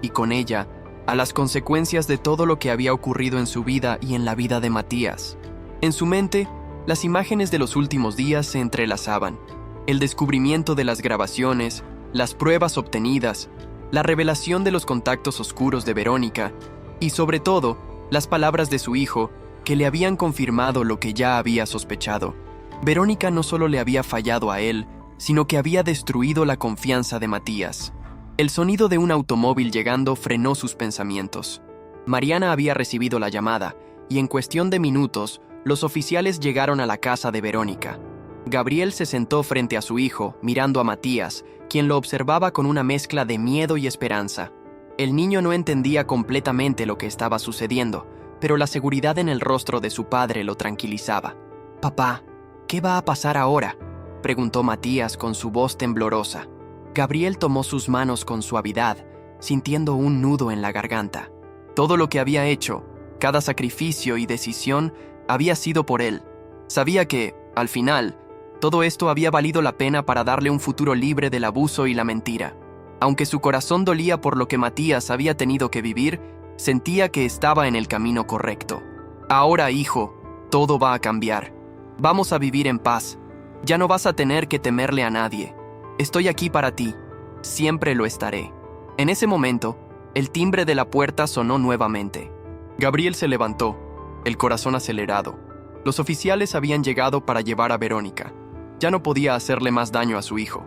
y con ella, a las consecuencias de todo lo que había ocurrido en su vida y en la vida de Matías. En su mente, las imágenes de los últimos días se entrelazaban. El descubrimiento de las grabaciones, las pruebas obtenidas, la revelación de los contactos oscuros de Verónica y, sobre todo, las palabras de su hijo que le habían confirmado lo que ya había sospechado. Verónica no solo le había fallado a él, sino que había destruido la confianza de Matías. El sonido de un automóvil llegando frenó sus pensamientos. Mariana había recibido la llamada, y en cuestión de minutos, los oficiales llegaron a la casa de Verónica. Gabriel se sentó frente a su hijo, mirando a Matías, quien lo observaba con una mezcla de miedo y esperanza. El niño no entendía completamente lo que estaba sucediendo, pero la seguridad en el rostro de su padre lo tranquilizaba. «Papá, ¿qué va a pasar ahora?», preguntó Matías con su voz temblorosa. Gabriel tomó sus manos con suavidad, sintiendo un nudo en la garganta. Todo lo que había hecho, cada sacrificio y decisión, había sido por él. Sabía que, al final, todo esto había valido la pena para darle un futuro libre del abuso y la mentira. Aunque su corazón dolía por lo que Matías había tenido que vivir, sentía que estaba en el camino correcto. «Ahora, hijo, todo va a cambiar. Vamos a vivir en paz. Ya no vas a tener que temerle a nadie. Estoy aquí para ti. Siempre lo estaré». En ese momento, el timbre de la puerta sonó nuevamente. Gabriel se levantó, el corazón acelerado. Los oficiales habían llegado para llevar a Verónica. Ya no podía hacerle más daño a su hijo.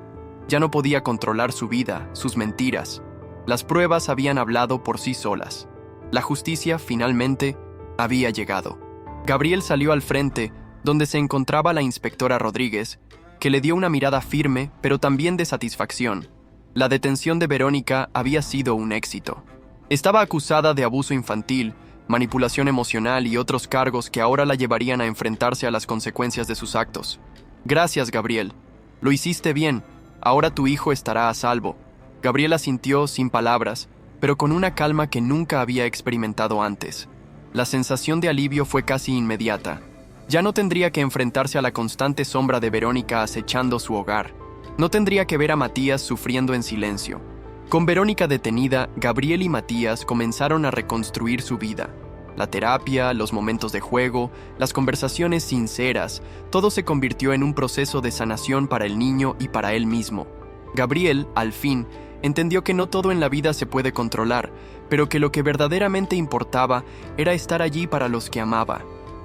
Ya no podía controlar su vida, sus mentiras. Las pruebas habían hablado por sí solas. La justicia, finalmente, había llegado. Gabriel salió al frente, donde se encontraba la inspectora Rodríguez, que le dio una mirada firme, pero también de satisfacción. La detención de Verónica había sido un éxito. Estaba acusada de abuso infantil, manipulación emocional y otros cargos que ahora la llevarían a enfrentarse a las consecuencias de sus actos. «Gracias, Gabriel. Lo hiciste bien. Ahora tu hijo estará a salvo». Gabriel asintió sin palabras, pero con una calma que nunca había experimentado antes. La sensación de alivio fue casi inmediata. Ya no tendría que enfrentarse a la constante sombra de Verónica acechando su hogar. No tendría que ver a Matías sufriendo en silencio. Con Verónica detenida, Gabriel y Matías comenzaron a reconstruir su vida. La terapia, los momentos de juego, las conversaciones sinceras, todo se convirtió en un proceso de sanación para el niño y para él mismo. Gabriel, al fin, entendió que no todo en la vida se puede controlar, pero que lo que verdaderamente importaba era estar allí para los que amaba.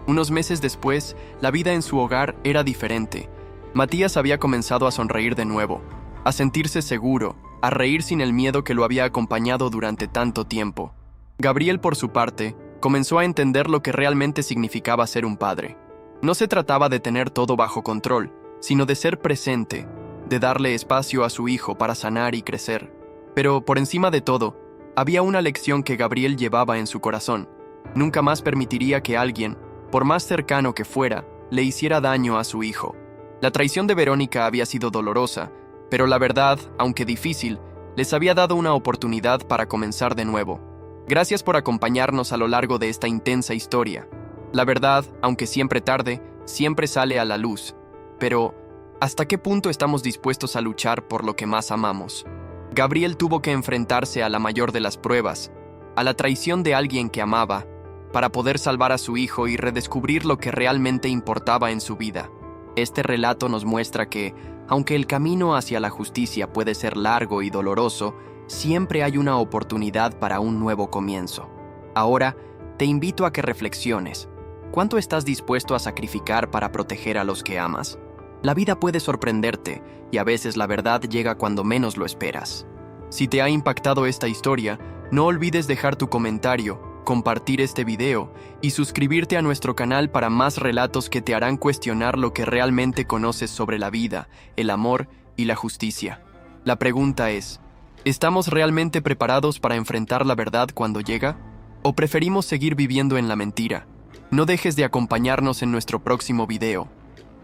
Unos meses después, la vida en su hogar era diferente. Matías había comenzado a sonreír de nuevo, a sentirse seguro, a reír sin el miedo que lo había acompañado durante tanto tiempo. Gabriel, por su parte, comenzó a entender lo que realmente significaba ser un padre. No se trataba de tener todo bajo control, sino de ser presente, de darle espacio a su hijo para sanar y crecer. Pero, por encima de todo, había una lección que Gabriel llevaba en su corazón. Nunca más permitiría que alguien, por más cercano que fuera, le hiciera daño a su hijo. La traición de Verónica había sido dolorosa, pero la verdad, aunque difícil, les había dado una oportunidad para comenzar de nuevo. Gracias por acompañarnos a lo largo de esta intensa historia. La verdad, aunque siempre tarde, siempre sale a la luz. Pero, ¿hasta qué punto estamos dispuestos a luchar por lo que más amamos? Gabriel tuvo que enfrentarse a la mayor de las pruebas, a la traición de alguien que amaba, para poder salvar a su hijo y redescubrir lo que realmente importaba en su vida. Este relato nos muestra que, aunque el camino hacia la justicia puede ser largo y doloroso, siempre hay una oportunidad para un nuevo comienzo. Ahora, te invito a que reflexiones. ¿Cuánto estás dispuesto a sacrificar para proteger a los que amas? La vida puede sorprenderte, y a veces la verdad llega cuando menos lo esperas. Si te ha impactado esta historia, no olvides dejar tu comentario, compartir este video y suscribirte a nuestro canal para más relatos que te harán cuestionar lo que realmente conoces sobre la vida, el amor y la justicia. La pregunta es, ¿estamos realmente preparados para enfrentar la verdad cuando llega? ¿O preferimos seguir viviendo en la mentira? No dejes de acompañarnos en nuestro próximo video.